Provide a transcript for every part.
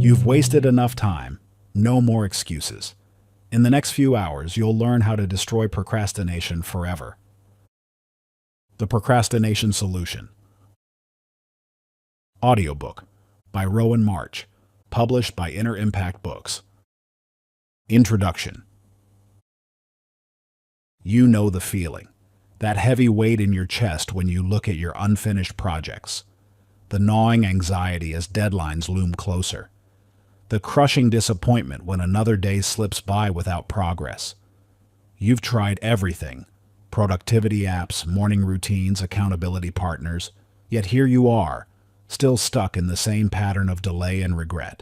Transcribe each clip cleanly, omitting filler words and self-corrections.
You've wasted enough time. No more excuses. In the next few hours, you'll learn how to destroy procrastination forever. The Procrastination Solution. Audiobook by Rowan March, published by Inner Impact Books. Introduction. You know the feeling. That heavy weight in your chest when you look at your unfinished projects. The gnawing anxiety as deadlines loom closer. The crushing disappointment when another day slips by without progress. You've tried everything: productivity apps, morning routines, accountability partners, yet here you are, still stuck in the same pattern of delay and regret.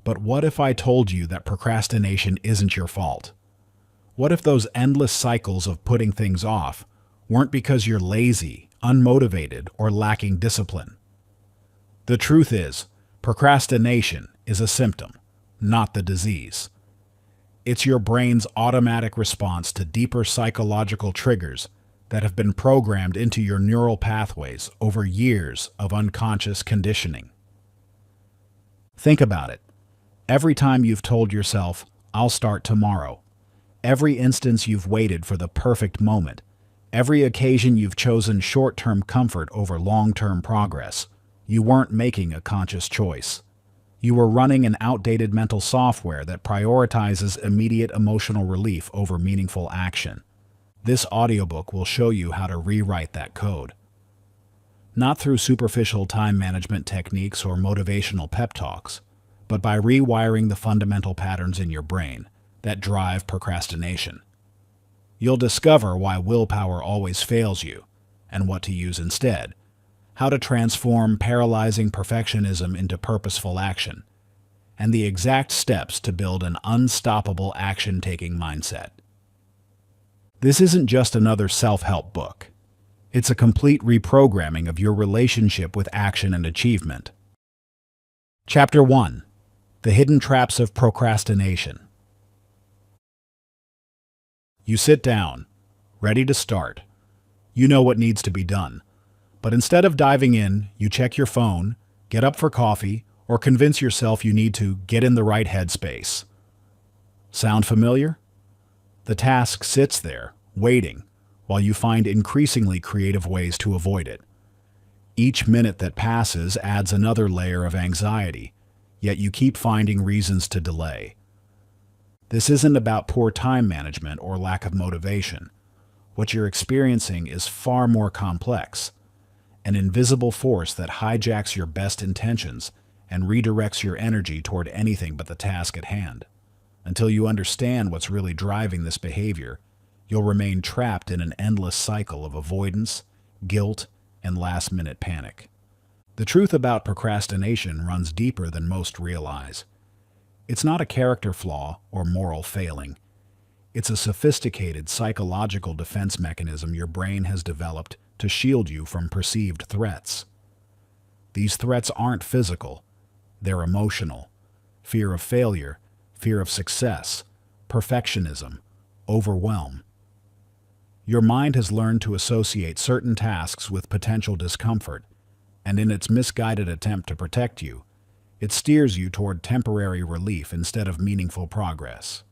But what if I told you that procrastination isn't your fault? What if those endless cycles of putting things off weren't because you're lazy, unmotivated, or lacking discipline? The truth is, procrastination is a symptom, not the disease. It's your brain's automatic response to deeper psychological triggers that have been programmed into your neural pathways over years of unconscious conditioning. Think about it. Every time you've told yourself, "I'll start tomorrow," every instance you've waited for the perfect moment, every occasion you've chosen short-term comfort over long-term progress, you weren't making a conscious choice. You were running an outdated mental software that prioritizes immediate emotional relief over meaningful action. This audiobook will show you how to rewrite that code. Not through superficial time management techniques or motivational pep talks, but by rewiring the fundamental patterns in your brain that drive procrastination. You'll discover why willpower always fails you and what to use instead, how to transform paralyzing perfectionism into purposeful action, and the exact steps to build an unstoppable action-taking mindset. This isn't just another self-help book. It's a complete reprogramming of your relationship with action and achievement. Chapter 1. The Hidden Traps of Procrastination. You sit down, ready to start. You know what needs to be done. But instead of diving in, you check your phone, get up for coffee, or convince yourself you need to get in the right headspace. Sound familiar? The task sits there, waiting, while you find increasingly creative ways to avoid it. Each minute that passes adds another layer of anxiety, yet you keep finding reasons to delay. This isn't about poor time management or lack of motivation. What you're experiencing is far more complex. An invisible force that hijacks your best intentions and redirects your energy toward anything but the task at hand. Until you understand what's really driving this behavior, you'll remain trapped in an endless cycle of avoidance, guilt, and last-minute panic. The truth about procrastination runs deeper than most realize. It's not a character flaw or moral failing. It's a sophisticated psychological defense mechanism your brain has developed to shield you from perceived threats. These threats aren't physical, they're emotional. Fear of failure, fear of success, perfectionism, overwhelm. Your mind has learned to associate certain tasks with potential discomfort, and in its misguided attempt to protect you, it steers you toward temporary relief instead of meaningful progress.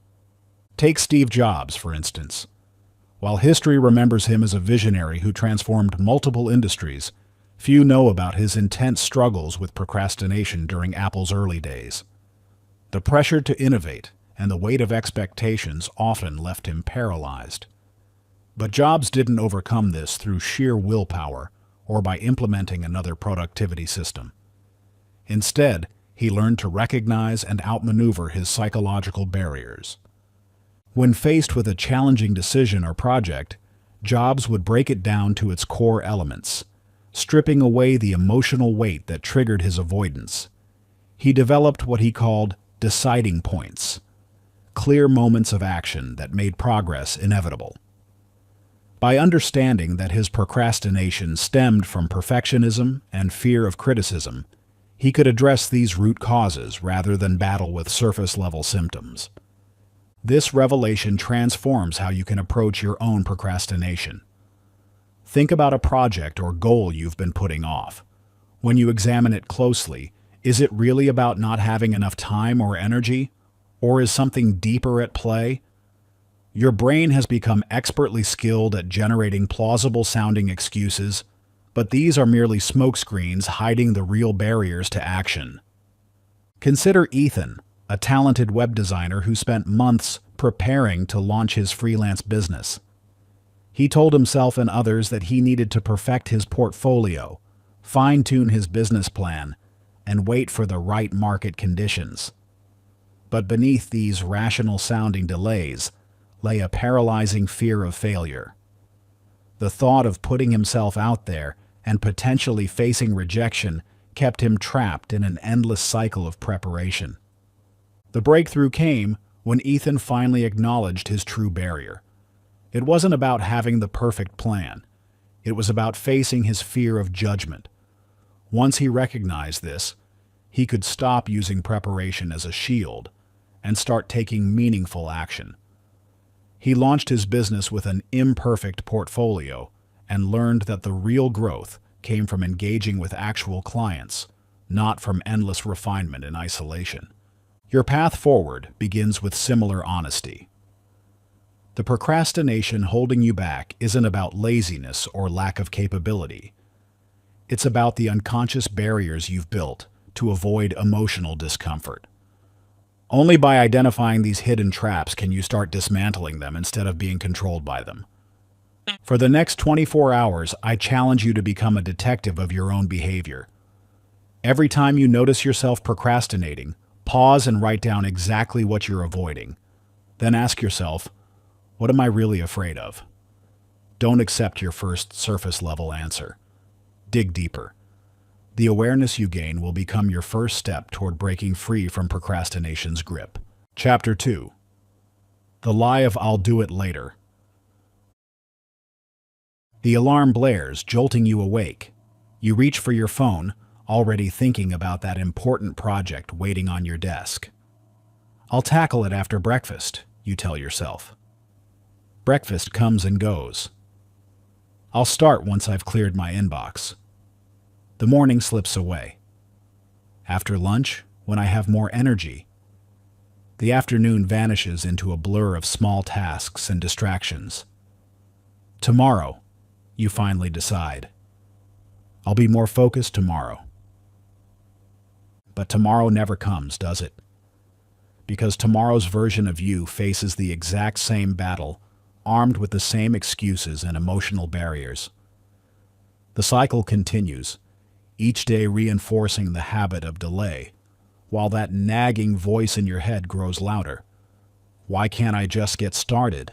Take Steve Jobs, for instance. While history remembers him as a visionary who transformed multiple industries, few know about his intense struggles with procrastination during Apple's early days. The pressure to innovate and the weight of expectations often left him paralyzed. But Jobs didn't overcome this through sheer willpower or by implementing another productivity system. Instead, he learned to recognize and outmaneuver his psychological barriers. When faced with a challenging decision or project, Jobs would break it down to its core elements, stripping away the emotional weight that triggered his avoidance. He developed what he called deciding points, clear moments of action that made progress inevitable. By understanding that his procrastination stemmed from perfectionism and fear of criticism, he could address these root causes rather than battle with surface-level symptoms. This revelation transforms how you can approach your own procrastination. Think about a project or goal you've been putting off. When you examine it closely, Is it really about not having enough time or energy? Or is something deeper at play? Your brain has become expertly skilled at generating plausible-sounding excuses, but these are merely smokescreens hiding the real barriers to action. Consider Ethan, a talented web designer who spent months preparing to launch his freelance business. He told himself and others that he needed to perfect his portfolio, fine-tune his business plan, and wait for the right market conditions. But beneath these rational-sounding delays lay a paralyzing fear of failure. The thought of putting himself out there and potentially facing rejection kept him trapped in an endless cycle of preparation. The breakthrough came when Ethan finally acknowledged his true barrier. It wasn't about having the perfect plan. It was about facing his fear of judgment. Once he recognized this, he could stop using preparation as a shield and start taking meaningful action. He launched his business with an imperfect portfolio and learned that the real growth came from engaging with actual clients, not from endless refinement in isolation. Your path forward begins with similar honesty. The procrastination holding you back isn't about laziness or lack of capability. It's about the unconscious barriers you've built to avoid emotional discomfort. Only by identifying these hidden traps can you start dismantling them instead of being controlled by them. For the next 24 hours, I challenge you to become a detective of your own behavior. Every time you notice yourself procrastinating, pause and write down exactly what you're avoiding. Then ask yourself, what am I really afraid of? Don't accept your first surface-level answer. Dig deeper. The awareness you gain will become your first step toward breaking free from procrastination's grip. Chapter 2. The Lie of I'll Do It Later. The alarm blares, jolting you awake. You reach for your phone, already thinking about that important project waiting on your desk. I'll tackle it after breakfast, you tell yourself. Breakfast comes and goes. I'll start once I've cleared my inbox. The morning slips away. After lunch, when I have more energy. The afternoon vanishes into a blur of small tasks and distractions. Tomorrow, you finally decide. I'll be more focused tomorrow. But tomorrow never comes, does it? Because tomorrow's version of you faces the exact same battle, armed with the same excuses and emotional barriers. The cycle continues, each day reinforcing the habit of delay, while that nagging voice in your head grows louder. Why can't I just get started?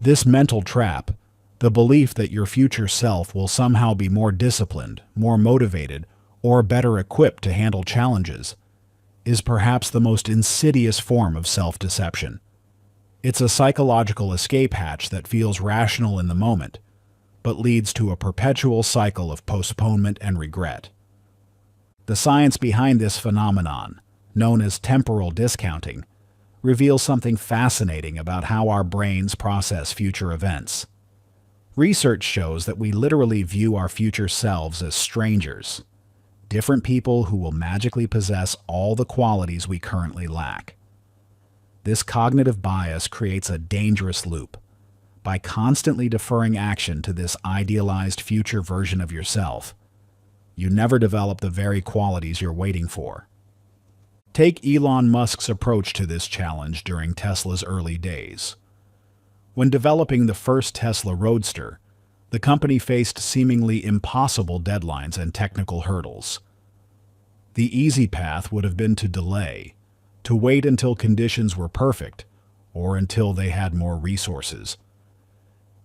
This mental trap, the belief that your future self will somehow be more disciplined, more motivated, or better equipped to handle challenges, is perhaps the most insidious form of self-deception. It's a psychological escape hatch that feels rational in the moment, but leads to a perpetual cycle of postponement and regret. The science behind this phenomenon, known as temporal discounting, reveals something fascinating about how our brains process future events. Research shows that we literally view our future selves as strangers, different people who will magically possess all the qualities we currently lack. This cognitive bias creates a dangerous loop. By constantly deferring action to this idealized future version of yourself, you never develop the very qualities you're waiting for. Take Elon Musk's approach to this challenge during Tesla's early days. When developing the first Tesla Roadster, the company faced seemingly impossible deadlines and technical hurdles. The easy path would have been to delay, to wait until conditions were perfect, or until they had more resources.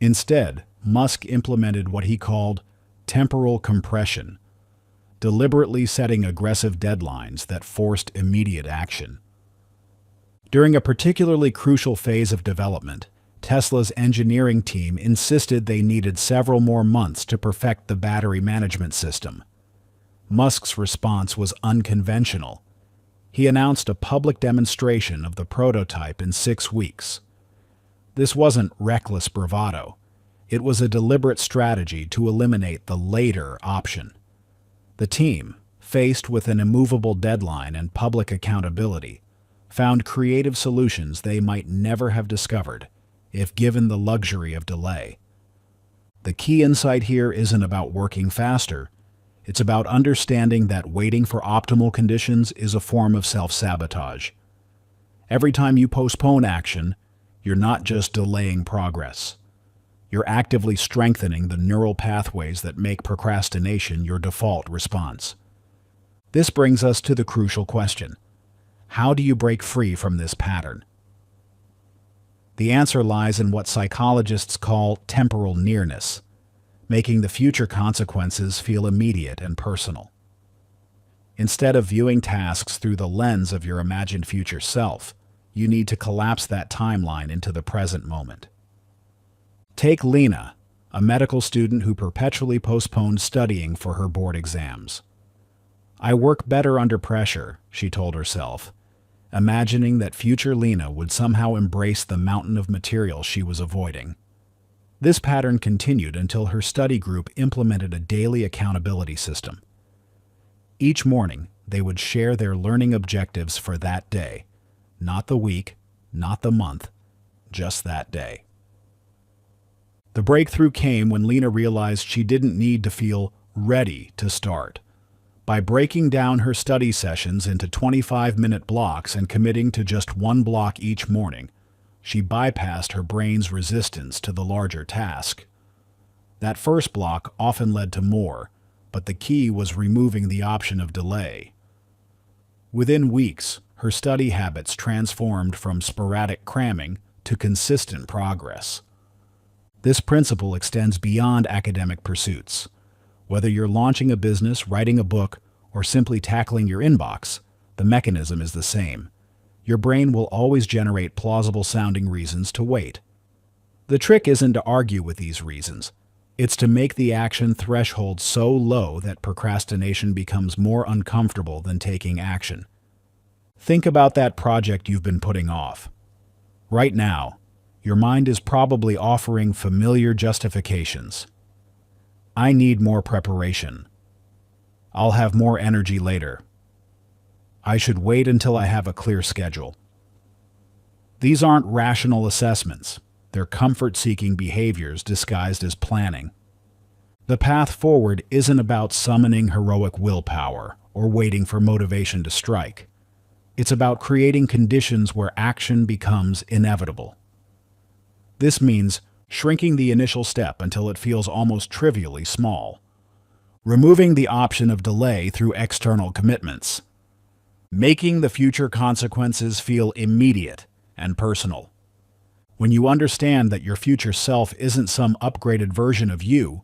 Instead, Musk implemented what he called temporal compression, deliberately setting aggressive deadlines that forced immediate action. During a particularly crucial phase of development, Tesla's engineering team insisted they needed several more months to perfect the battery management system. Musk's response was unconventional. He announced a public demonstration of the prototype in 6 weeks. This wasn't reckless bravado. It was a deliberate strategy to eliminate the later option. The team, faced with an immovable deadline and public accountability, found creative solutions they might never have discovered if given the luxury of delay. The key insight here isn't about working faster. It's about understanding that waiting for optimal conditions is a form of self-sabotage. Every time you postpone action, you're not just delaying progress. You're actively strengthening the neural pathways that make procrastination your default response. This brings us to the crucial question: how do you break free from this pattern? The answer lies in what psychologists call temporal nearness, making the future consequences feel immediate and personal. Instead of viewing tasks through the lens of your imagined future self, you need to collapse that timeline into the present moment. Take Lena, a medical student who perpetually postponed studying for her board exams. "I work better under pressure," she told herself, imagining that future Lena would somehow embrace the mountain of material she was avoiding. This pattern continued until her study group implemented a daily accountability system. Each morning, they would share their learning objectives for that day, not the week, not the month, just that day. The breakthrough came when Lena realized she didn't need to feel ready to start. By breaking down her study sessions into 25-minute blocks and committing to just one block each morning, she bypassed her brain's resistance to the larger task. That first block often led to more, but the key was removing the option of delay. Within weeks, her study habits transformed from sporadic cramming to consistent progress. This principle extends beyond academic pursuits. Whether you're launching a business, writing a book, or simply tackling your inbox, the mechanism is the same. Your brain will always generate plausible-sounding reasons to wait. The trick isn't to argue with these reasons. It's to make the action threshold so low that procrastination becomes more uncomfortable than taking action. Think about that project you've been putting off. Right now, your mind is probably offering familiar justifications. "I need more preparation. I'll have more energy later. I should wait until I have a clear schedule." These aren't rational assessments. They're comfort-seeking behaviors disguised as planning. The path forward isn't about summoning heroic willpower or waiting for motivation to strike. It's about creating conditions where action becomes inevitable. This means shrinking the initial step until it feels almost trivially small, removing the option of delay through external commitments, making the future consequences feel immediate and personal. When you understand that your future self isn't some upgraded version of you,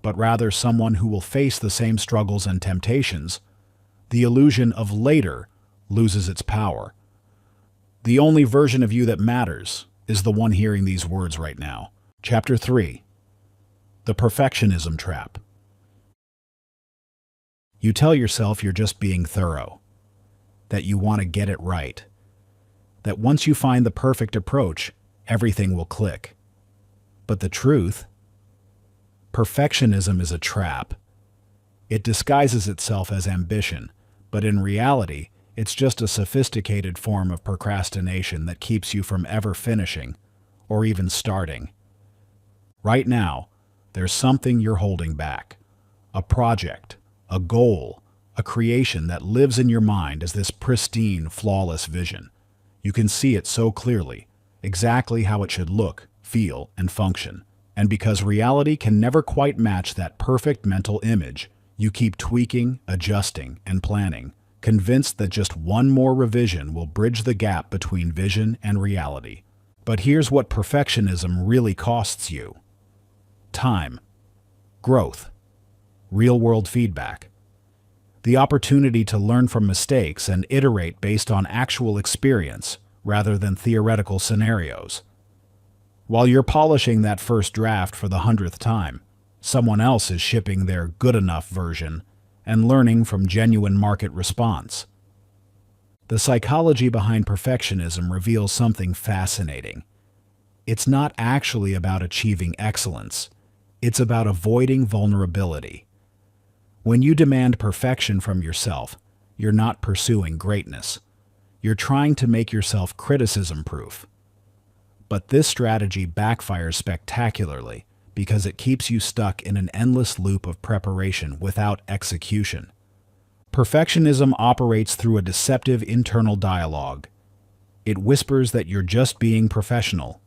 but rather someone who will face the same struggles and temptations, the illusion of later loses its power. The only version of you that matters is the one hearing these words right now. Chapter 3. The Perfectionism Trap. You tell yourself you're just being thorough, that you want to get it right, that once you find the perfect approach, everything will click. But the truth? Perfectionism is a trap. It disguises itself as ambition, but in reality, it's just a sophisticated form of procrastination that keeps you from ever finishing or even starting. Right now, there's something you're holding back. A project, a goal, a creation that lives in your mind as this pristine, flawless vision. You can see it so clearly, exactly how it should look, feel, and function. And because reality can never quite match that perfect mental image, you keep tweaking, adjusting, and planning, convinced that just one more revision will bridge the gap between vision and reality. But here's what perfectionism really costs you: time, growth, real-world feedback, the opportunity to learn from mistakes and iterate based on actual experience rather than theoretical scenarios. While you're polishing that first draft for the 100th time, someone else is shipping their good enough version and learning from genuine market response. The psychology behind perfectionism reveals something fascinating. It's not actually about achieving excellence. It's about avoiding vulnerability. When you demand perfection from yourself, you're not pursuing greatness. You're trying to make yourself criticism-proof. But this strategy backfires spectacularly because it keeps you stuck in an endless loop of preparation without execution. Perfectionism operates through a deceptive internal dialogue. It whispers that you're just being professional,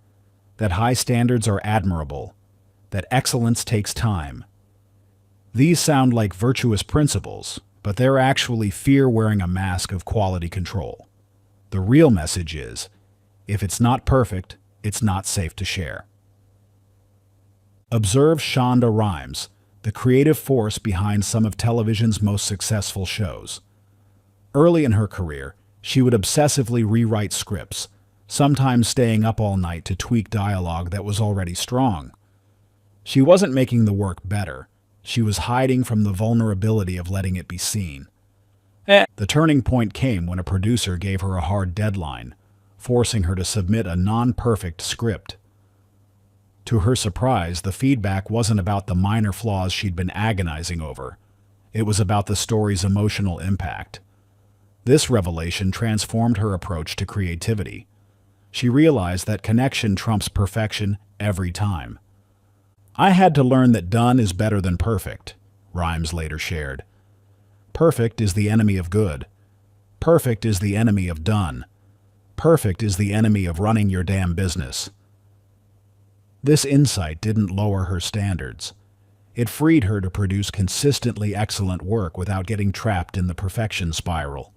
that high standards are admirable, that excellence takes time. These sound like virtuous principles, but they're actually fear wearing a mask of quality control. The real message is, if it's not perfect, it's not safe to share. Observe Shonda Rhimes, the creative force behind some of television's most successful shows. Early in her career, she would obsessively rewrite scripts, sometimes staying up all night to tweak dialogue that was already strong. She wasn't making the work better. She was hiding from the vulnerability of letting it be seen. The turning point came when a producer gave her a hard deadline, forcing her to submit a non-perfect script. To her surprise, the feedback wasn't about the minor flaws she'd been agonizing over. It was about the story's emotional impact. This revelation transformed her approach to creativity. She realized that connection trumps perfection every time. "I had to learn that done is better than perfect," Rhimes later shared. "Perfect is the enemy of good. Perfect is the enemy of done. Perfect is the enemy of running your damn business." This insight didn't lower her standards. It freed her to produce consistently excellent work without getting trapped in the perfection spiral.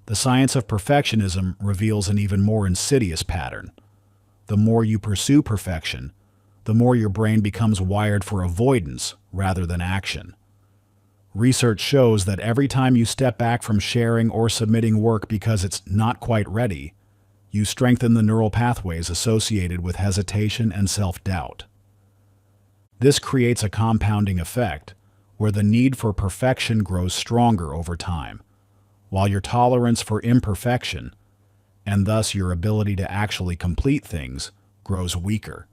The science of perfectionism reveals an even more insidious pattern. The more you pursue perfection, the more your brain becomes wired for avoidance rather than action. Research shows that every time you step back from sharing or submitting work because it's not quite ready, you strengthen the neural pathways associated with hesitation and self-doubt. This creates a compounding effect where the need for perfection grows stronger over time, while your tolerance for imperfection, and thus your ability to actually complete things, grows weaker.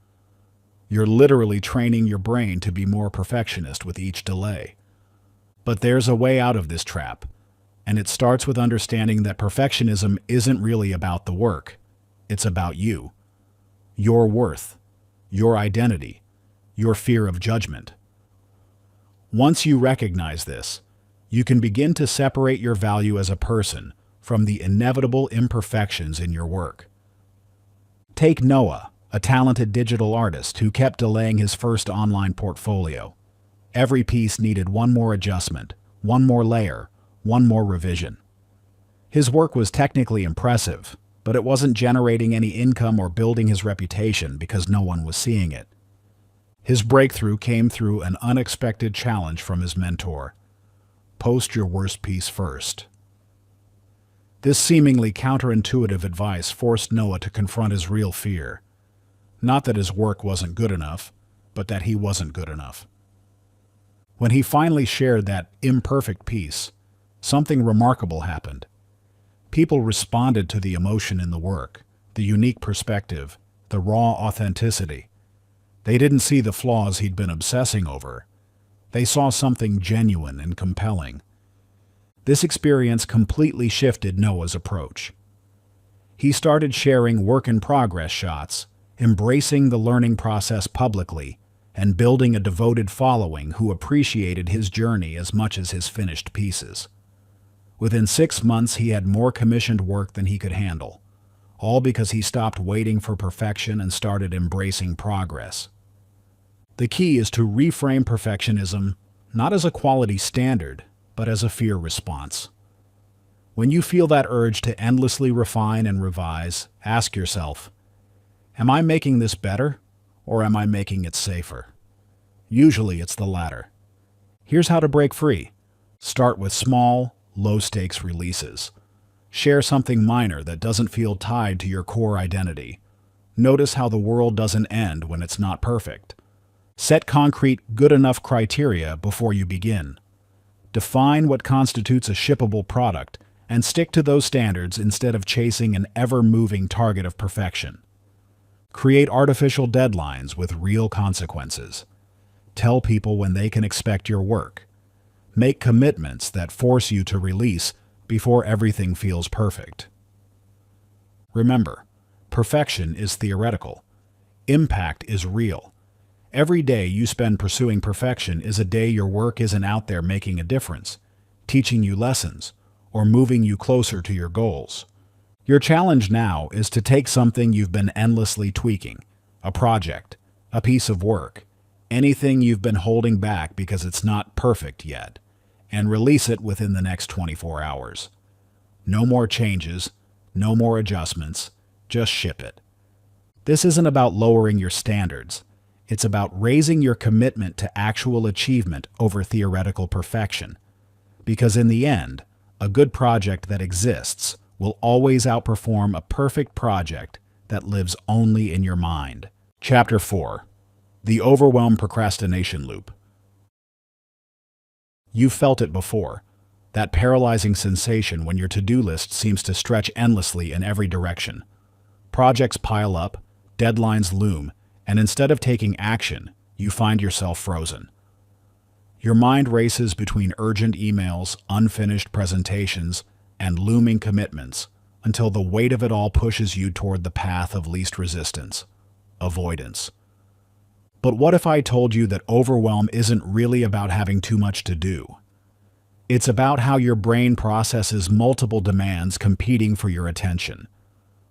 You're literally training your brain to be more perfectionist with each delay. But there's a way out of this trap, and it starts with understanding that perfectionism isn't really about the work. It's about you, your worth, your identity, your fear of judgment. Once you recognize this, you can begin to separate your value as a person from the inevitable imperfections in your work. Take Noah, a talented digital artist who kept delaying his first online portfolio. Every piece needed one more adjustment, one more layer, one more revision. His work was technically impressive, but it wasn't generating any income or building his reputation because no one was seeing it. His breakthrough came through an unexpected challenge from his mentor. Post your worst piece first. This seemingly counterintuitive advice forced Noah to confront his real fear. Not that his work wasn't good enough, but that he wasn't good enough. When he finally shared that imperfect piece, something remarkable happened. People responded to the emotion in the work, the unique perspective, the raw authenticity. They didn't see the flaws he'd been obsessing over. They saw something genuine and compelling. This experience completely shifted Noah's approach. He started sharing work-in-progress shots, embracing the learning process publicly, and building a devoted following who appreciated his journey as much as his finished pieces. Within 6 months, he had more commissioned work than he could handle, all because he stopped waiting for perfection and started embracing progress. The key is to reframe perfectionism not as a quality standard, but as a fear response. When you feel that urge to endlessly refine and revise, ask yourself, am I making this better, or am I making it safer? Usually it's the latter. Here's how to break free. Start with small, low-stakes releases. Share something minor that doesn't feel tied to your core identity. Notice how the world doesn't end when it's not perfect. Set concrete, good enough criteria before you begin. Define what constitutes a shippable product and stick to those standards instead of chasing an ever-moving target of perfection. Create artificial deadlines with real consequences. Tell people when they can expect your work. Make commitments that force you to release before everything feels perfect. Remember, perfection is theoretical. Impact is real. Every day you spend pursuing perfection is a day your work isn't out there making a difference, teaching you lessons, or moving you closer to your goals. Your challenge now is to take something you've been endlessly tweaking, a project, a piece of work, anything you've been holding back because it's not perfect yet, and release it within the next 24 hours. No more changes, no more adjustments, just ship it. This isn't about lowering your standards. It's about raising your commitment to actual achievement over theoretical perfection. Because in the end, a good project that exists will always outperform a perfect project that lives only in your mind. Chapter 4. The Overwhelm Procrastination Loop. You've felt it before, that paralyzing sensation when your to-do list seems to stretch endlessly in every direction. Projects pile up, deadlines loom, and instead of taking action, you find yourself frozen. Your mind races between urgent emails, unfinished presentations, and looming commitments until the weight of it all pushes you toward the path of least resistance, avoidance. But what if I told you that overwhelm isn't really about having too much to do? It's about how your brain processes multiple demands competing for your attention.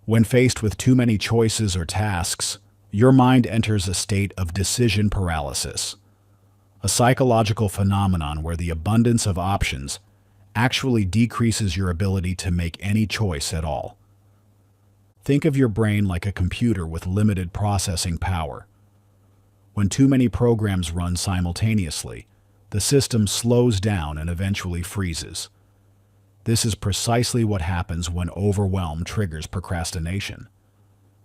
When faced with too many choices or tasks, your mind enters a state of decision paralysis, a psychological phenomenon where the abundance of options actually decreases your ability to make any choice at all. Think of your brain like a computer with limited processing power. When too many programs run simultaneously, the system slows down and eventually freezes. This is precisely what happens when overwhelm triggers procrastination.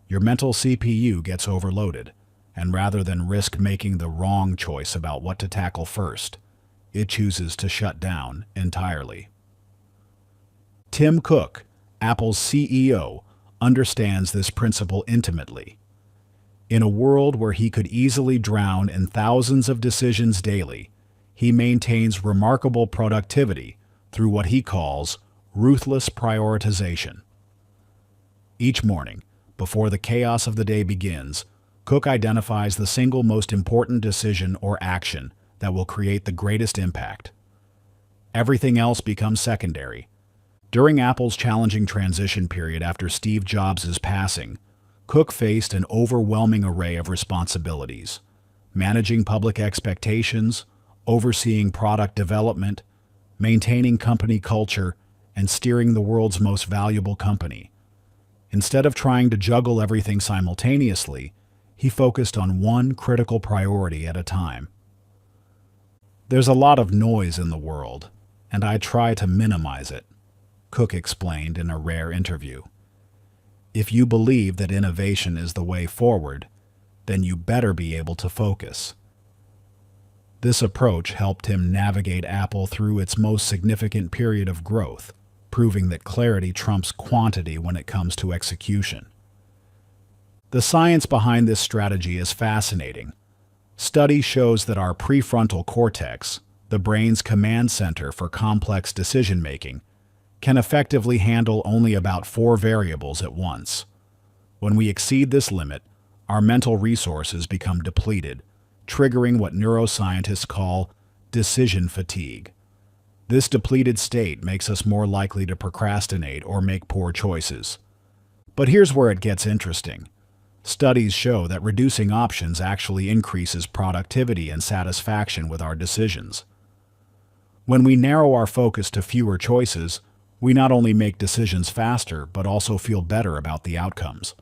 Your mental CPU gets overloaded, and rather than risk making the wrong choice about what to tackle first, it chooses to shut down entirely. Tim Cook, Apple's CEO, understands this principle intimately. In a world where he could easily drown in thousands of decisions daily, he maintains remarkable productivity through what he calls ruthless prioritization. Each morning, before the chaos of the day begins, Cook identifies the single most important decision or action that will create the greatest impact. Everything else becomes secondary. During Apple's challenging transition period after Steve Jobs' passing, Cook faced an overwhelming array of responsibilities: managing public expectations, overseeing product development, maintaining company culture, and steering the world's most valuable company. Instead of trying to juggle everything simultaneously, he focused on one critical priority at a time. There's a lot of noise in the world, and I try to minimize it, Cook explained in a rare interview. If you believe that innovation is the way forward, then you better be able to focus. This approach helped him navigate Apple through its most significant period of growth, proving that clarity trumps quantity when it comes to execution. The science behind this strategy is fascinating. Study shows that our prefrontal cortex, the brain's command center for complex decision-making, can effectively handle only about 4 variables at once. When we exceed this limit, our mental resources become depleted, triggering what neuroscientists call decision fatigue. This depleted state makes us more likely to procrastinate or make poor choices. But here's where it gets interesting. Studies show that reducing options actually increases productivity and satisfaction with our decisions. When we narrow our focus to fewer choices, we not only make decisions faster, but also feel better about the outcomes.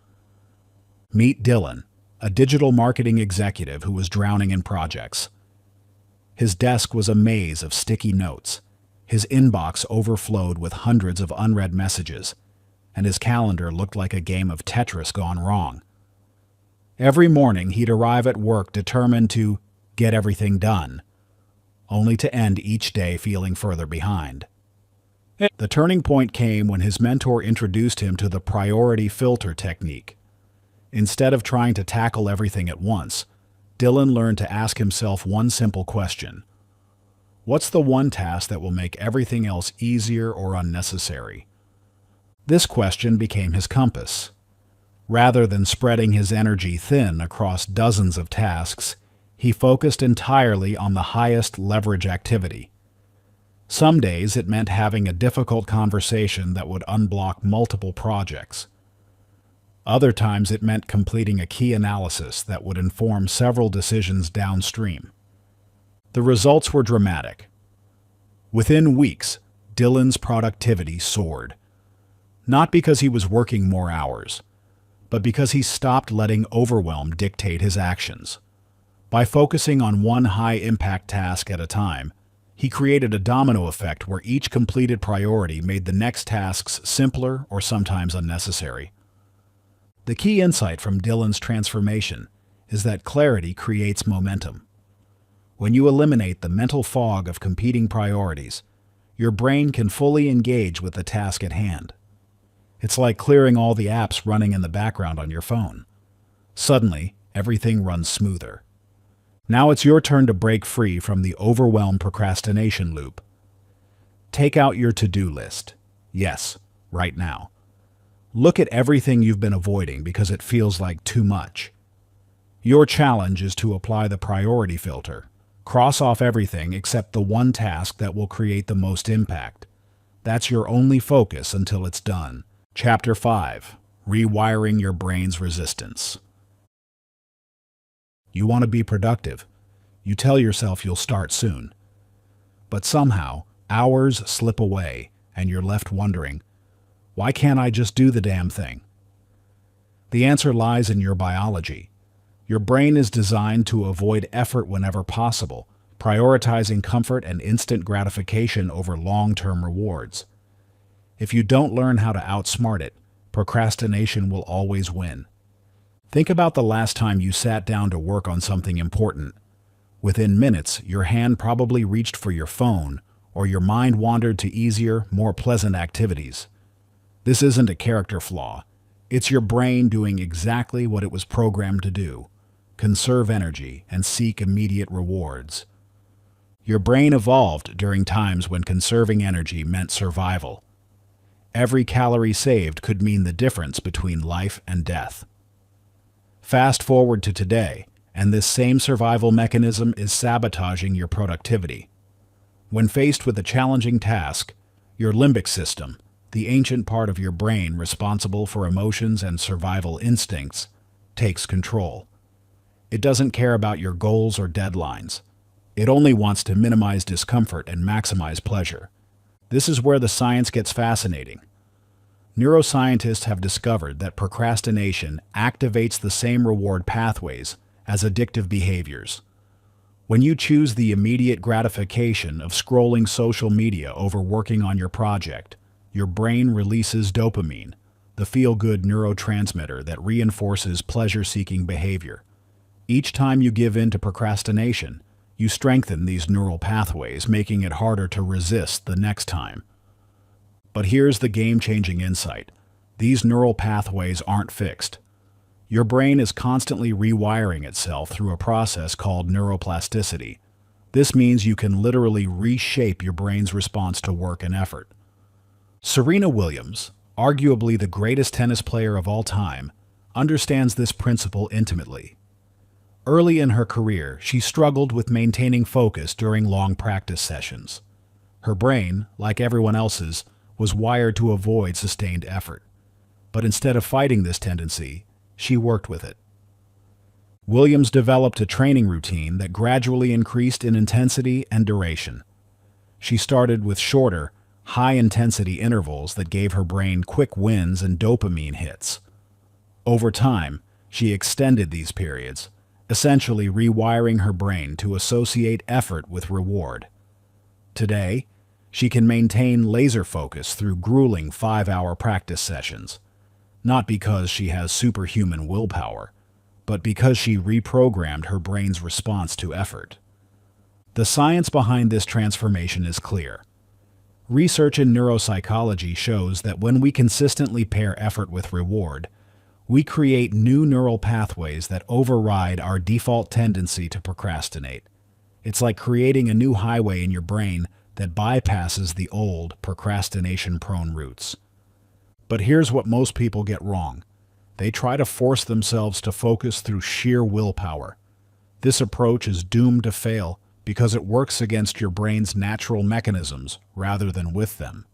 Meet Dylan, a digital marketing executive who was drowning in projects. His desk was a maze of sticky notes. His inbox overflowed with hundreds of unread messages, and his calendar looked like a game of Tetris gone wrong. Every morning he'd arrive at work determined to get everything done, only to end each day feeling further behind. The turning point came when his mentor introduced him to the priority filter technique. Instead of trying to tackle everything at once, Dylan learned to ask himself one simple question: What's the one task that will make everything else easier or unnecessary? This question became his compass. Rather than spreading his energy thin across dozens of tasks, he focused entirely on the highest leverage activity. Some days it meant having a difficult conversation that would unblock multiple projects. Other times it meant completing a key analysis that would inform several decisions downstream. The results were dramatic. Within weeks, Dylan's productivity soared. Not because he was working more hours, but because he stopped letting overwhelm dictate his actions. By focusing on one high-impact task at a time, he created a domino effect where each completed priority made the next tasks simpler or sometimes unnecessary. The key insight from Dylan's transformation is that clarity creates momentum. When you eliminate the mental fog of competing priorities, your brain can fully engage with the task at hand. It's like clearing all the apps running in the background on your phone. Suddenly, everything runs smoother. Now it's your turn to break free from the overwhelmed procrastination loop. Take out your to-do list. Yes, right now. Look at everything you've been avoiding because it feels like too much. Your challenge is to apply the priority filter. Cross off everything except the one task that will create the most impact. That's your only focus until it's done. Chapter 5. Rewiring Your Brain's Resistance. You want to be productive. You tell yourself you'll start soon. But somehow, hours slip away and you're left wondering, why can't I just do the damn thing? The answer lies in your biology. Your brain is designed to avoid effort whenever possible, prioritizing comfort and instant gratification over long-term rewards. If you don't learn how to outsmart it, procrastination will always win. Think about the last time you sat down to work on something important. Within minutes, your hand probably reached for your phone, or your mind wandered to easier, more pleasant activities. This isn't a character flaw. It's your brain doing exactly what it was programmed to do: conserve energy and seek immediate rewards. Your brain evolved during times when conserving energy meant survival. Every calorie saved could mean the difference between life and death. Fast forward to today, and this same survival mechanism is sabotaging your productivity. When faced with a challenging task, your limbic system, the ancient part of your brain responsible for emotions and survival instincts, takes control. It doesn't care about your goals or deadlines. It only wants to minimize discomfort and maximize pleasure. This is where the science gets fascinating. Neuroscientists have discovered that procrastination activates the same reward pathways as addictive behaviors. When you choose the immediate gratification of scrolling social media over working on your project, your brain releases dopamine, the feel-good neurotransmitter that reinforces pleasure-seeking behavior. Each time you give in to procrastination, you strengthen these neural pathways, making it harder to resist the next time. But here's the game-changing insight. These neural pathways aren't fixed. Your brain is constantly rewiring itself through a process called neuroplasticity. This means you can literally reshape your brain's response to work and effort. Serena Williams, arguably the greatest tennis player of all time, understands this principle intimately. Early in her career, she struggled with maintaining focus during long practice sessions. Her brain, like everyone else's, was wired to avoid sustained effort. But instead of fighting this tendency, she worked with it. Williams developed a training routine that gradually increased in intensity and duration. She started with shorter, high-intensity intervals that gave her brain quick wins and dopamine hits. Over time, she extended these periods, essentially rewiring her brain to associate effort with reward. Today, she can maintain laser focus through grueling 5-hour practice sessions, not because she has superhuman willpower, but because she reprogrammed her brain's response to effort. The science behind this transformation is clear. Research in neuropsychology shows that when we consistently pair effort with reward, we create new neural pathways that override our default tendency to procrastinate. It's like creating a new highway in your brain that bypasses the old, procrastination-prone routes. But here's what most people get wrong. They try to force themselves to focus through sheer willpower. This approach is doomed to fail because it works against your brain's natural mechanisms rather than with them.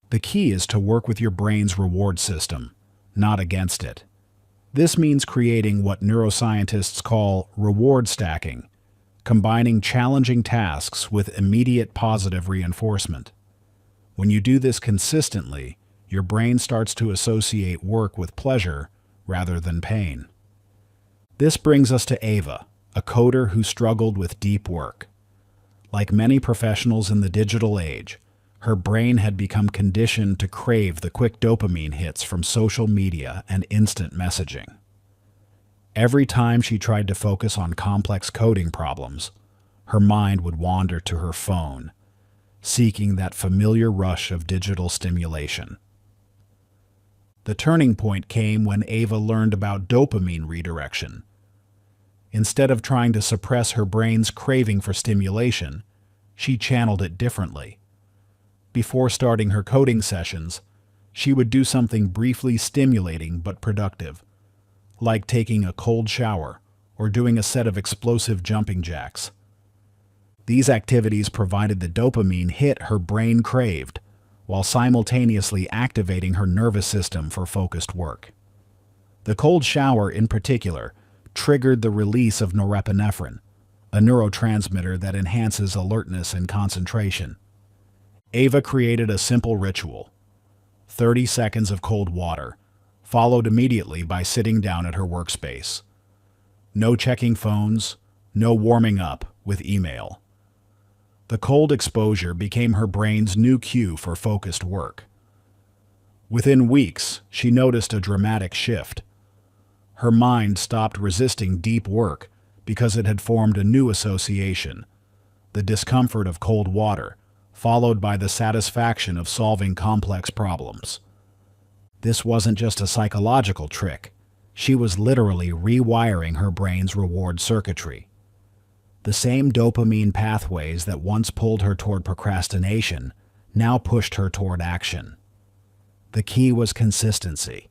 The key is to work with your brain's reward system, not against it. This means creating what neuroscientists call reward stacking, combining challenging tasks with immediate positive reinforcement. When you do this consistently, your brain starts to associate work with pleasure rather than pain. This brings us to Ava, a coder who struggled with deep work. Like many professionals in the digital age, her brain had become conditioned to crave the quick dopamine hits from social media and instant messaging. Every time she tried to focus on complex coding problems, her mind would wander to her phone, seeking that familiar rush of digital stimulation. The turning point came when Ava learned about dopamine redirection. Instead of trying to suppress her brain's craving for stimulation, she channeled it differently. Before starting her coding sessions, she would do something briefly stimulating but productive, like taking a cold shower or doing a set of explosive jumping jacks. These activities provided the dopamine hit her brain craved, while simultaneously activating her nervous system for focused work. The cold shower, in particular, triggered the release of norepinephrine, a neurotransmitter that enhances alertness and concentration. Ava created a simple ritual: 30 seconds of cold water, followed immediately by sitting down at her workspace. No checking phones, no warming up with email. The cold exposure became her brain's new cue for focused work. Within weeks, she noticed a dramatic shift. Her mind stopped resisting deep work because it had formed a new association: the discomfort of cold water, followed by the satisfaction of solving complex problems. This wasn't just a psychological trick. She was literally rewiring her brain's reward circuitry. The same dopamine pathways that once pulled her toward procrastination now pushed her toward action. The key was consistency.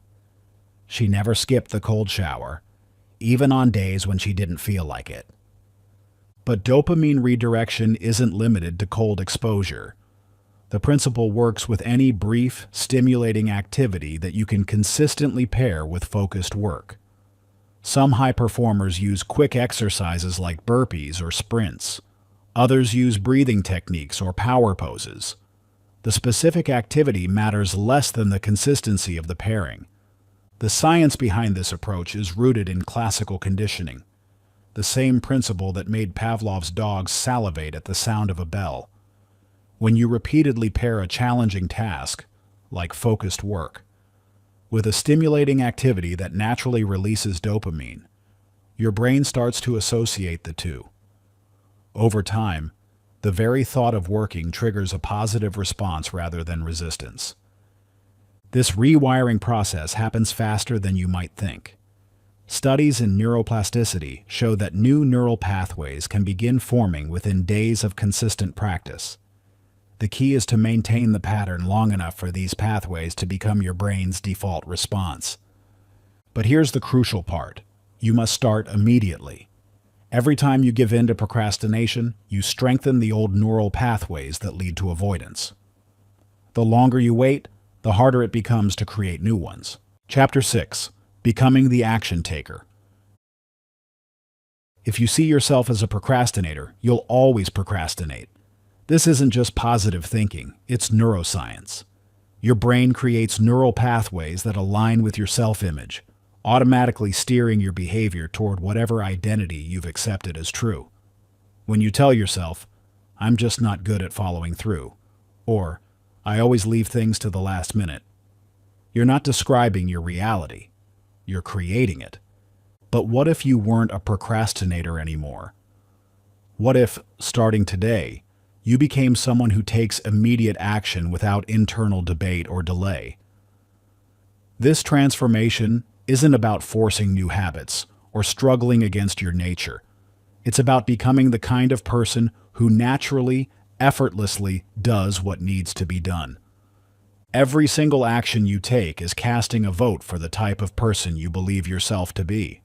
She never skipped the cold shower, even on days when she didn't feel like it. But dopamine redirection isn't limited to cold exposure. The principle works with any brief, stimulating activity that you can consistently pair with focused work. Some high performers use quick exercises like burpees or sprints. Others use breathing techniques or power poses. The specific activity matters less than the consistency of the pairing. The science behind this approach is rooted in classical conditioning, the same principle that made Pavlov's dogs salivate at the sound of a bell. When you repeatedly pair a challenging task, like focused work, with a stimulating activity that naturally releases dopamine, your brain starts to associate the two. Over time, the very thought of working triggers a positive response rather than resistance. This rewiring process happens faster than you might think. Studies in neuroplasticity show that new neural pathways can begin forming within days of consistent practice. The key is to maintain the pattern long enough for these pathways to become your brain's default response. But here's the crucial part: you must start immediately. Every time you give in to procrastination, you strengthen the old neural pathways that lead to avoidance. The longer you wait, the harder it becomes to create new ones. Chapter 6: Becoming the Action Taker. If you see yourself as a procrastinator, you'll always procrastinate. This isn't just positive thinking, it's neuroscience. Your brain creates neural pathways that align with your self-image, automatically steering your behavior toward whatever identity you've accepted as true. When you tell yourself, "I'm just not good at following through," or "I always leave things to the last minute," you're not describing your reality, you're creating it. But what if you weren't a procrastinator anymore? What if, starting today, you became someone who takes immediate action without internal debate or delay? This transformation isn't about forcing new habits or struggling against your nature. It's about becoming the kind of person who naturally, effortlessly does what needs to be done. Every single action you take is casting a vote for the type of person you believe yourself to be.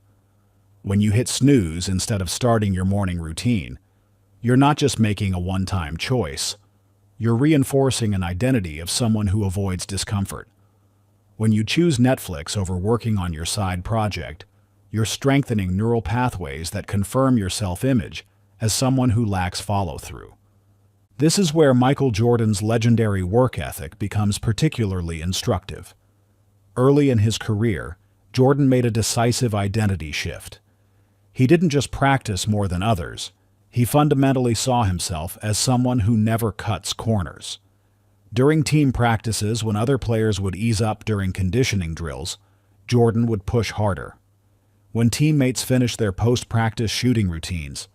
When you hit snooze instead of starting your morning routine, you're not just making a one-time choice. You're reinforcing an identity of someone who avoids discomfort. When you choose Netflix over working on your side project, you're strengthening neural pathways that confirm your self-image as someone who lacks follow-through. This is where Michael Jordan's legendary work ethic becomes particularly instructive. Early in his career, Jordan made a decisive identity shift. He didn't just practice more than others, he fundamentally saw himself as someone who never cuts corners. During team practices, when other players would ease up during conditioning drills, Jordan would push harder. When teammates finished their post-practice shooting routines,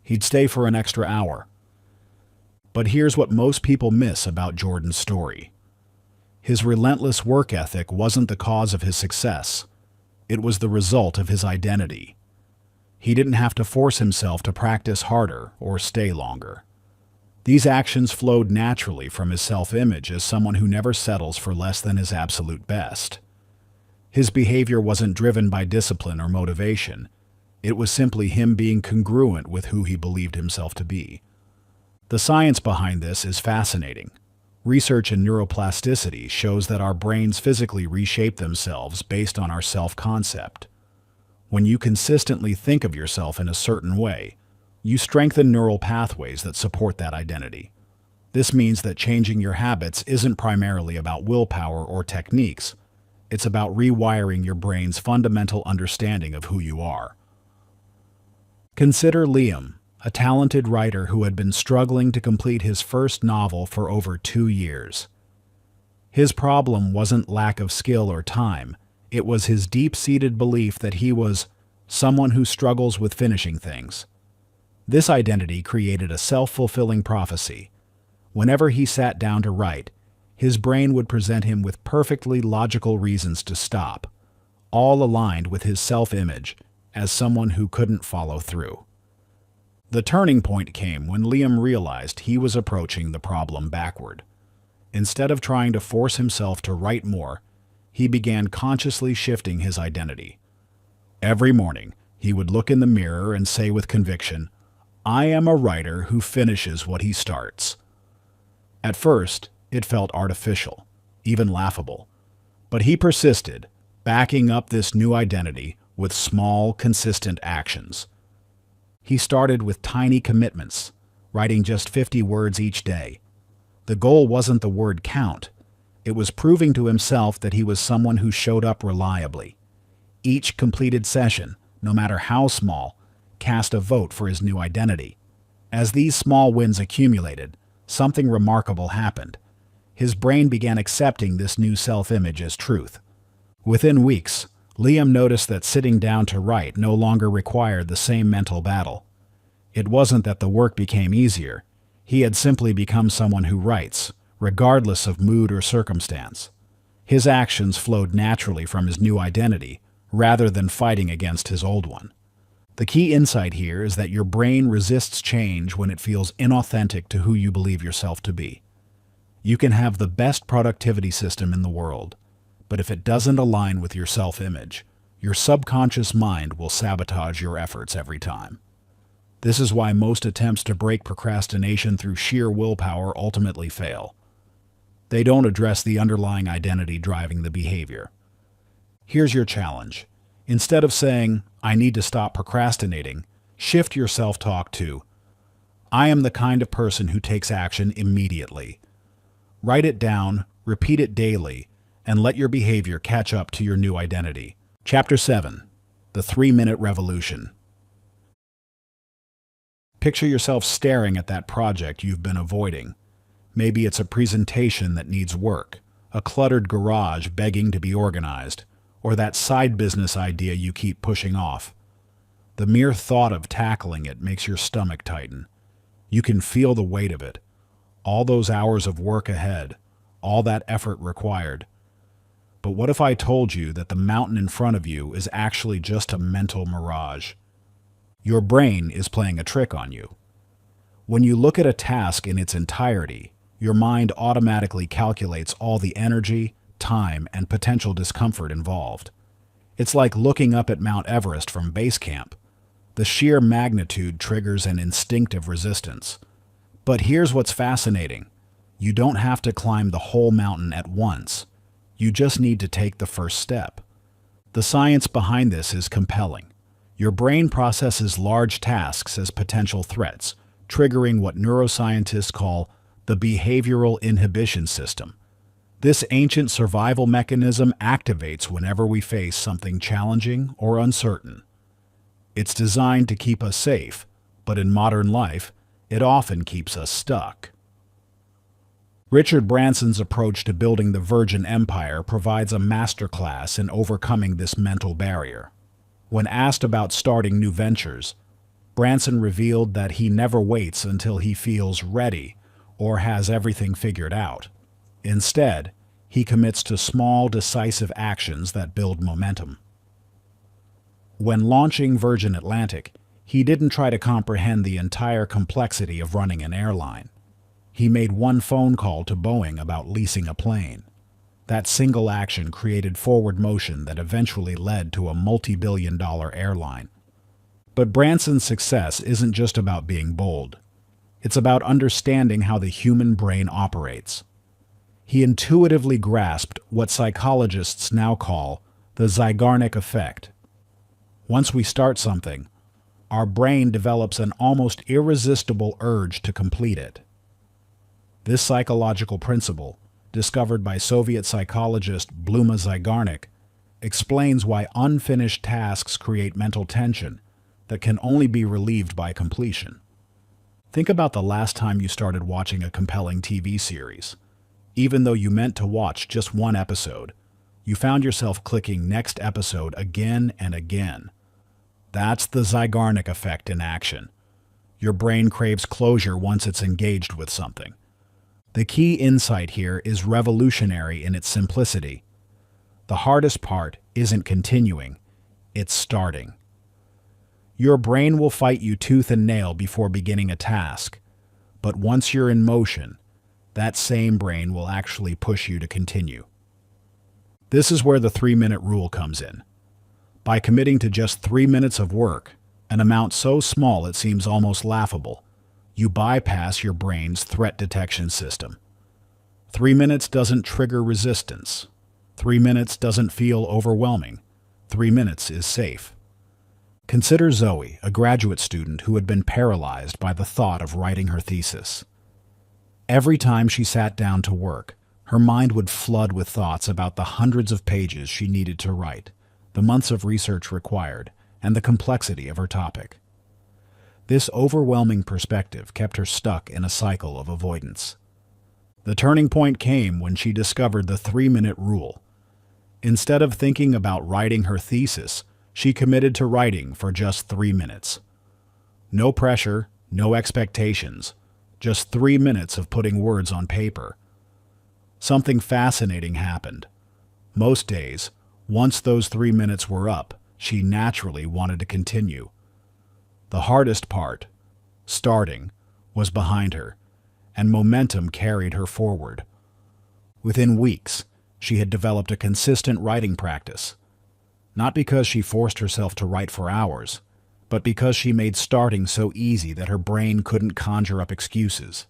he'd stay for an extra hour. But here's what most people miss about Jordan's story. His relentless work ethic wasn't the cause of his success. It was the result of his identity. He didn't have to force himself to practice harder or stay longer. These actions flowed naturally from his self-image as someone who never settles for less than his absolute best. His behavior wasn't driven by discipline or motivation. It was simply him being congruent with who he believed himself to be. The science behind this is fascinating. Research in neuroplasticity shows that our brains physically reshape themselves based on our self-concept. When you consistently think of yourself in a certain way, you strengthen neural pathways that support that identity. This means that changing your habits isn't primarily about willpower or techniques. It's about rewiring your brain's fundamental understanding of who you are. Consider Liam, a talented writer who had been struggling to complete his first novel for over 2 years. His problem wasn't lack of skill or time. It was his deep-seated belief that he was someone who struggles with finishing things. This identity created a self-fulfilling prophecy. Whenever he sat down to write, his brain would present him with perfectly logical reasons to stop, all aligned with his self-image as someone who couldn't follow through. The turning point came when Liam realized he was approaching the problem backward. Instead of trying to force himself to write more, he began consciously shifting his identity. Every morning, he would look in the mirror and say with conviction, "I am a writer who finishes what he starts." At first, it felt artificial, even laughable. But he persisted, backing up this new identity with small, consistent actions. He started with tiny commitments, writing just 50 words each day. The goal wasn't the word count. It was proving to himself that he was someone who showed up reliably. Each completed session, no matter how small, cast a vote for his new identity. As these small wins accumulated, something remarkable happened. His brain began accepting this new self-image as truth. Within weeks, Liam noticed that sitting down to write no longer required the same mental battle. It wasn't that the work became easier. He had simply become someone who writes, regardless of mood or circumstance. His actions flowed naturally from his new identity, rather than fighting against his old one. The key insight here is that your brain resists change when it feels inauthentic to who you believe yourself to be. You can have the best productivity system in the world, but if it doesn't align with your self-image, your subconscious mind will sabotage your efforts every time. This is why most attempts to break procrastination through sheer willpower ultimately fail. They don't address the underlying identity driving the behavior. Here's your challenge. Instead of saying, "I need to stop procrastinating," shift your self-talk to, "I am the kind of person who takes action immediately." Write it down, repeat it daily, and let your behavior catch up to your new identity. Chapter 7. The 3-Minute Revolution. Picture yourself staring at that project you've been avoiding. Maybe it's a presentation that needs work, a cluttered garage begging to be organized, or that side business idea you keep pushing off. The mere thought of tackling it makes your stomach tighten. You can feel the weight of it. All those hours of work ahead, all that effort required. But what if I told you that the mountain in front of you is actually just a mental mirage? Your brain is playing a trick on you. When you look at a task in its entirety, your mind automatically calculates all the energy, time, and potential discomfort involved. It's like looking up at Mount Everest from base camp. The sheer magnitude triggers an instinctive resistance. But here's what's fascinating. You don't have to climb the whole mountain at once. You just need to take the first step. The science behind this is compelling. Your brain processes large tasks as potential threats, triggering what neuroscientists call the behavioral inhibition system. This ancient survival mechanism activates whenever we face something challenging or uncertain. It's designed to keep us safe, but in modern life, it often keeps us stuck. Richard Branson's approach to building the Virgin Empire provides a masterclass in overcoming this mental barrier. When asked about starting new ventures, Branson revealed that he never waits until he feels ready or has everything figured out. Instead, he commits to small, decisive actions that build momentum. When launching Virgin Atlantic, he didn't try to comprehend the entire complexity of running an airline. He made one phone call to Boeing about leasing a plane. That single action created forward motion that eventually led to a multi-billion-dollar airline. But Branson's success isn't just about being bold. It's about understanding how the human brain operates. He intuitively grasped what psychologists now call the Zeigarnik effect. Once we start something, our brain develops an almost irresistible urge to complete it. This psychological principle, discovered by Soviet psychologist Bluma Zeigarnik, explains why unfinished tasks create mental tension that can only be relieved by completion. Think about the last time you started watching a compelling TV series. Even though you meant to watch just one episode, you found yourself clicking next episode again and again. That's the Zeigarnik effect in action. Your brain craves closure once it's engaged with something. The key insight here is revolutionary in its simplicity. The hardest part isn't continuing, it's starting. Your brain will fight you tooth and nail before beginning a task, but once you're in motion, that same brain will actually push you to continue. This is where the 3-minute rule comes in. By committing to just 3 minutes of work, an amount so small it seems almost laughable, you bypass your brain's threat detection system. 3 minutes doesn't trigger resistance. 3 minutes doesn't feel overwhelming. 3 minutes is safe. Consider Zoe, a graduate student who had been paralyzed by the thought of writing her thesis. Every time she sat down to work, her mind would flood with thoughts about the hundreds of pages she needed to write, the months of research required, and the complexity of her topic. This overwhelming perspective kept her stuck in a cycle of avoidance. The turning point came when she discovered the 3-minute rule. Instead of thinking about writing her thesis, she committed to writing for just 3 minutes. No pressure, no expectations, just 3 minutes of putting words on paper. Something fascinating happened. Most days, once those 3 minutes were up, she naturally wanted to continue. The hardest part, starting, was behind her, and momentum carried her forward. Within weeks, she had developed a consistent writing practice, not because she forced herself to write for hours, but because she made starting so easy that her brain couldn't conjure up excuses.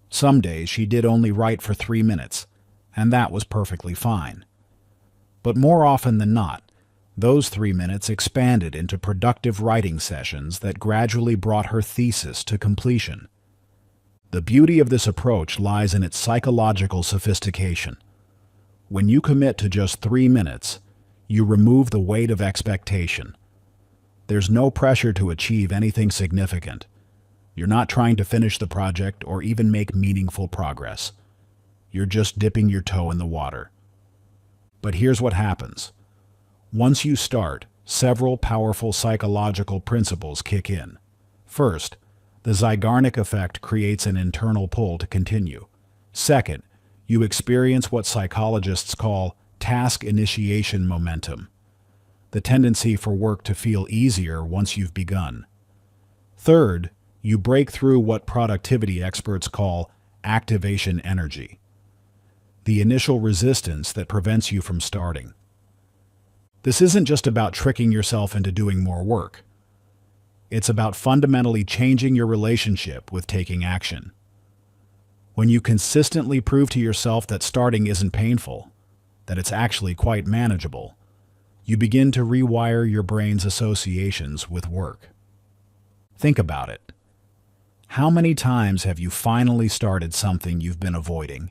Some days she did only write for 3 minutes, and that was perfectly fine. But more often than not, those 3 minutes expanded into productive writing sessions that gradually brought her thesis to completion. The beauty of this approach lies in its psychological sophistication. When you commit to just 3 minutes, you remove the weight of expectation. There's no pressure to achieve anything significant. You're not trying to finish the project or even make meaningful progress. You're just dipping your toe in the water. But here's what happens. Once you start, several powerful psychological principles kick in. First, the Zeigarnik effect creates an internal pull to continue. Second, you experience what psychologists call task initiation momentum, the tendency for work to feel easier once you've begun. Third, you break through what productivity experts call activation energy, the initial resistance that prevents you from starting. This isn't just about tricking yourself into doing more work. It's about fundamentally changing your relationship with taking action. When you consistently prove to yourself that starting isn't painful, that it's actually quite manageable, you begin to rewire your brain's associations with work. Think about it. How many times have you finally started something you've been avoiding,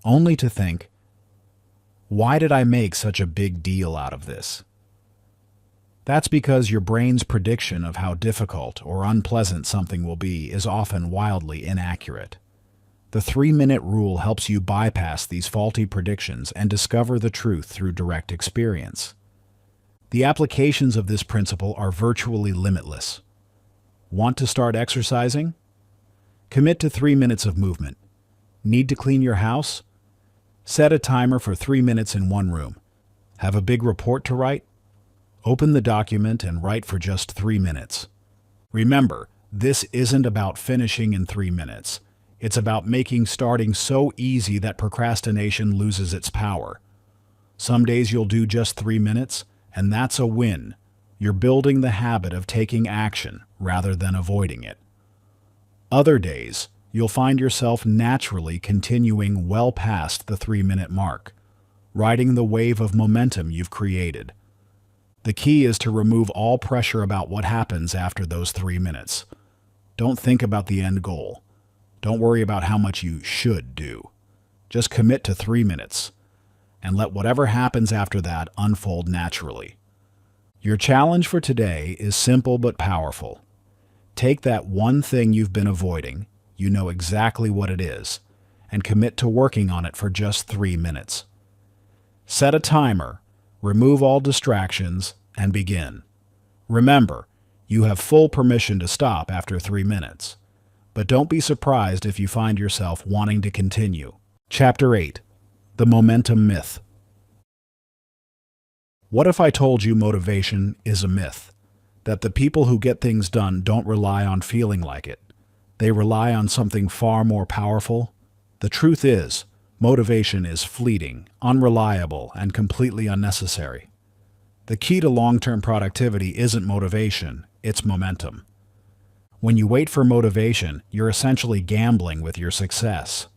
only to think, why did I make such a big deal out of this? That's because your brain's prediction of how difficult or unpleasant something will be is often wildly inaccurate. The 3-minute rule helps you bypass these faulty predictions and discover the truth through direct experience. The applications of this principle are virtually limitless. Want to start exercising? Commit to 3 minutes of movement. Need to clean your house? Set a timer for 3 minutes in one room. Have a big report to write? Open the document and write for just 3 minutes. Remember, this isn't about finishing in 3 minutes. It's about making starting so easy that procrastination loses its power. Some days you'll do just 3 minutes, and that's a win. You're building the habit of taking action rather than avoiding it. Other days, you'll find yourself naturally continuing well past the 3-minute mark, riding the wave of momentum you've created. The key is to remove all pressure about what happens after those 3 minutes. Don't think about the end goal. Don't worry about how much you should do. Just commit to 3 minutes, and let whatever happens after that unfold naturally. Your challenge for today is simple but powerful. Take that one thing you've been avoiding, you know exactly what it is, and commit to working on it for just 3 minutes. Set a timer, remove all distractions, and begin. Remember, you have full permission to stop after 3 minutes, but don't be surprised if you find yourself wanting to continue. Chapter 8. The Momentum Myth. What if I told you motivation is a myth? That the people who get things done don't rely on feeling like it. They rely on something far more powerful? The truth is, motivation is fleeting, unreliable, and completely unnecessary. The key to long-term productivity isn't motivation, it's momentum. When you wait for motivation, you're essentially gambling with your success.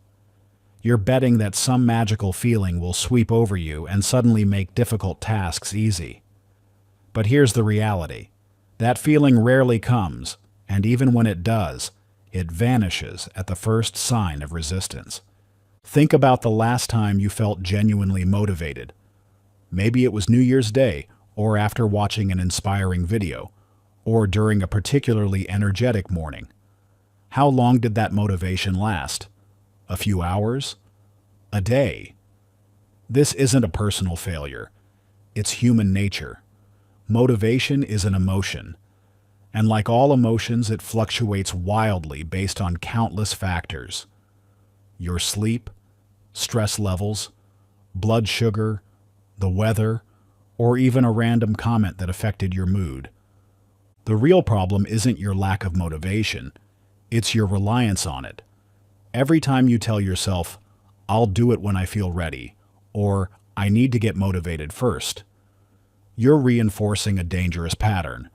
You're betting that some magical feeling will sweep over you and suddenly make difficult tasks easy. But here's the reality. That feeling rarely comes, and even when it does, it vanishes at the first sign of resistance. Think about the last time you felt genuinely motivated. Maybe it was New Year's Day, or after watching an inspiring video, or during a particularly energetic morning. How long did that motivation last? A few hours? A day? This isn't a personal failure. It's human nature. Motivation is an emotion, and like all emotions, it fluctuates wildly based on countless factors. Your sleep, stress levels, blood sugar, the weather, or even a random comment that affected your mood. The real problem isn't your lack of motivation, it's your reliance on it. Every time you tell yourself, I'll do it when I feel ready, or I need to get motivated first, you're reinforcing a dangerous pattern.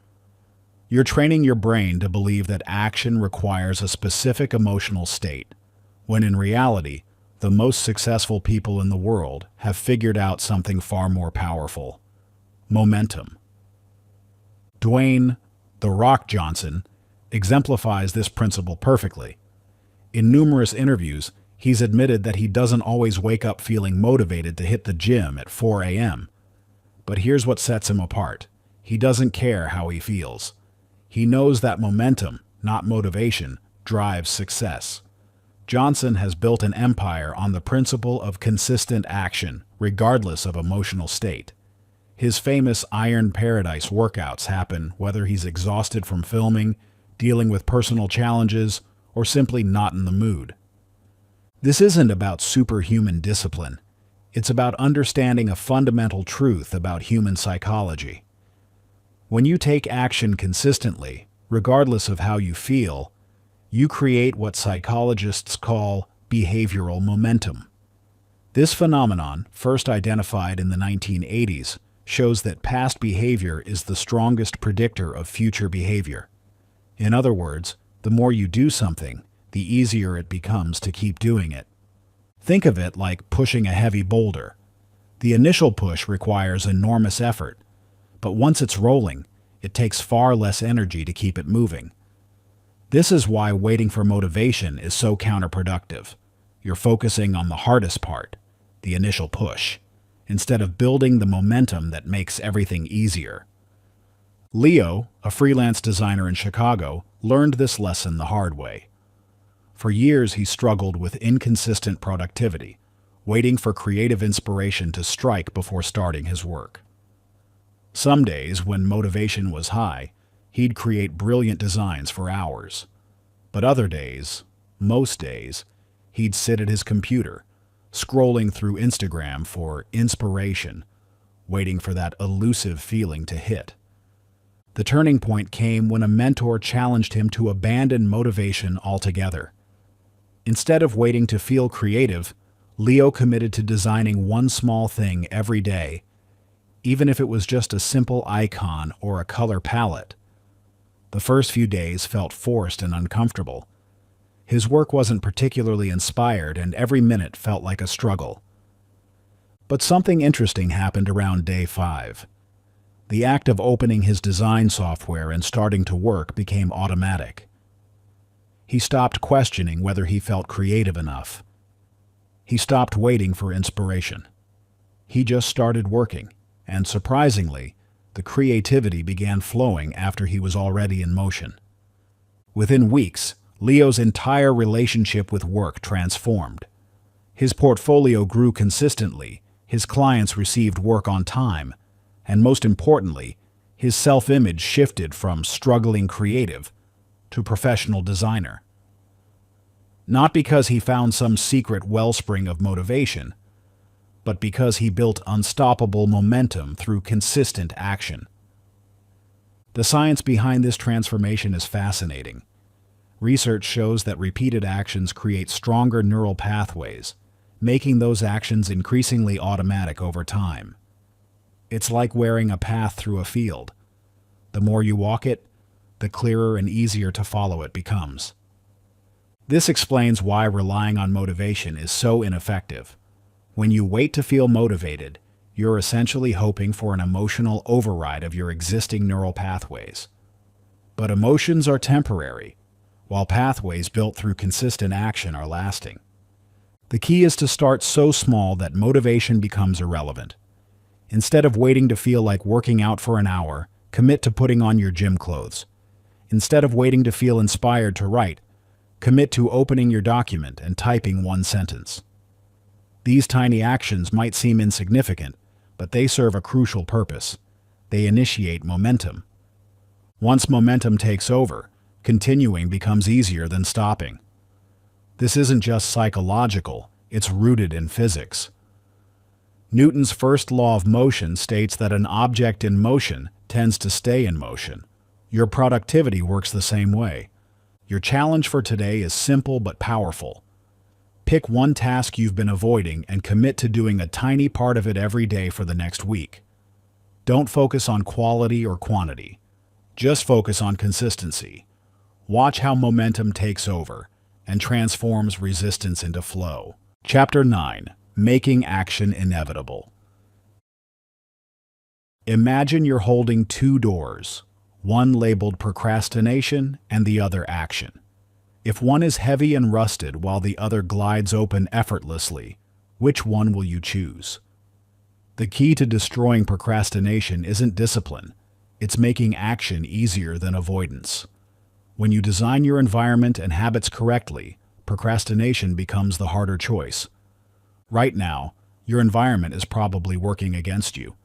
You're training your brain to believe that action requires a specific emotional state, when in reality, the most successful people in the world have figured out something far more powerful: momentum. Dwayne "The Rock" Johnson exemplifies this principle perfectly. In numerous interviews, he's admitted that he doesn't always wake up feeling motivated to hit the gym at 4 a.m. But here's what sets him apart. He doesn't care how he feels. He knows that momentum, not motivation, drives success. Johnson has built an empire on the principle of consistent action, regardless of emotional state. His famous Iron Paradise workouts happen whether he's exhausted from filming, dealing with personal challenges, or simply not in the mood. This isn't about superhuman discipline. It's about understanding a fundamental truth about human psychology. When you take action consistently, Regardless of how you feel, you create what psychologists call behavioral momentum. This phenomenon, first identified in the 1980s, shows that past behavior is the strongest predictor of future behavior. In other words, the more you do something, the easier it becomes to keep doing it. Think of it like pushing a heavy boulder. The initial push requires enormous effort, but once it's rolling, it takes far less energy to keep it moving. This is why waiting for motivation is so counterproductive. You're focusing on the hardest part, the initial push, instead of building the momentum that makes everything easier. Leo, a freelance designer in Chicago, learned this lesson the hard way. For years, he struggled with inconsistent productivity, waiting for creative inspiration to strike before starting his work. Some days, when motivation was high, he'd create brilliant designs for hours. But other days, most days, he'd sit at his computer, scrolling through Instagram for inspiration, waiting for that elusive feeling to hit. The turning point came when a mentor challenged him to abandon motivation altogether. Instead of waiting to feel creative, Leo committed to designing one small thing every day, even if it was just a simple icon or a color palette. The first few days felt forced and uncomfortable. His work wasn't particularly inspired, and every minute felt like a struggle. But something interesting happened around day 5. The act of opening his design software and starting to work became automatic. He stopped questioning whether he felt creative enough. He stopped waiting for inspiration. He just started working, and surprisingly, the creativity began flowing after he was already in motion. Within weeks, Leo's entire relationship with work transformed. His portfolio grew consistently, his clients received work on time, and most importantly, his self-image shifted from struggling creative to professional designer. Not because he found some secret wellspring of motivation, but because he built unstoppable momentum through consistent action. The science behind this transformation is fascinating. Research shows that repeated actions create stronger neural pathways, making those actions increasingly automatic over time. It's like wearing a path through a field. The more you walk it, the clearer and easier to follow it becomes. This explains why relying on motivation is so ineffective. When you wait to feel motivated, you're essentially hoping for an emotional override of your existing neural pathways. But emotions are temporary, while pathways built through consistent action are lasting. The key is to start so small that motivation becomes irrelevant. Instead of waiting to feel like working out for an hour, commit to putting on your gym clothes. Instead of waiting to feel inspired to write, commit to opening your document and typing one sentence. These tiny actions might seem insignificant, but they serve a crucial purpose. They initiate momentum. Once momentum takes over, continuing becomes easier than stopping. This isn't just psychological, it's rooted in physics. Newton's first law of motion states that an object in motion tends to stay in motion. Your productivity works the same way. Your challenge for today is simple but powerful. Pick one task you've been avoiding and commit to doing a tiny part of it every day for the next week. Don't focus on quality or quantity. Just focus on consistency. Watch how momentum takes over and transforms resistance into flow. Chapter 9. Making action inevitable. Imagine you're holding two doors, one labeled procrastination and the other action. If one is heavy and rusted while the other glides open effortlessly, which one will you choose? The key to destroying procrastination isn't discipline, it's making action easier than avoidance. When you design your environment and habits correctly, procrastination becomes the harder choice. Right now, your environment is probably working against you.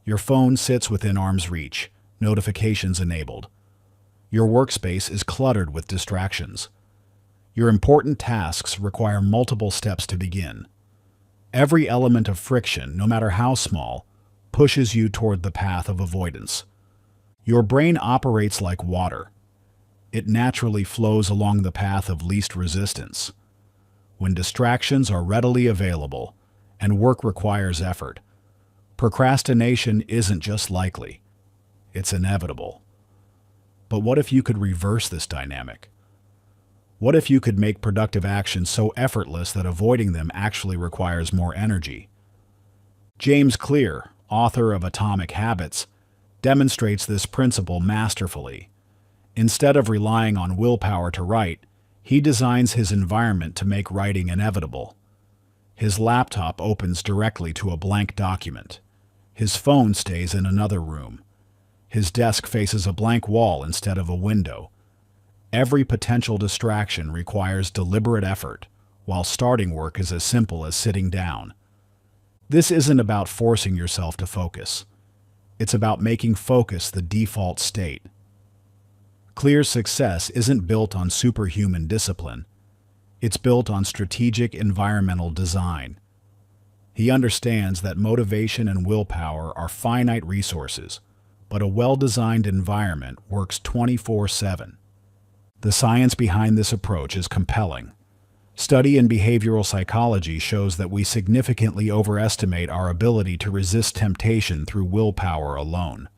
Your phone sits within arm's reach, notifications enabled. Your workspace is cluttered with distractions. Your important tasks require multiple steps to begin. Every element of friction, no matter how small, pushes you toward the path of avoidance. Your brain operates like water. it naturally flows along the path of least resistance. When distractions are readily available and work requires effort, procrastination isn't just likely, it's inevitable. But what if you could reverse this dynamic? What if you could make productive actions so effortless that avoiding them actually requires more energy? James Clear, author of Atomic Habits, demonstrates this principle masterfully. Instead of relying on willpower to write, he designs his environment to make writing inevitable. His laptop opens directly to a blank document. His phone stays in another room. His desk faces a blank wall instead of a window. Every potential distraction requires deliberate effort, while starting work is as simple as sitting down. This isn't about forcing yourself to focus. It's about making focus the default state. Clear's success isn't built on superhuman discipline. It's built on strategic environmental design. He understands that motivation and willpower are finite resources, but a well-designed environment works 24/7. The science behind this approach is compelling. Study in behavioral psychology shows that we significantly overestimate our ability to resist temptation through willpower alone.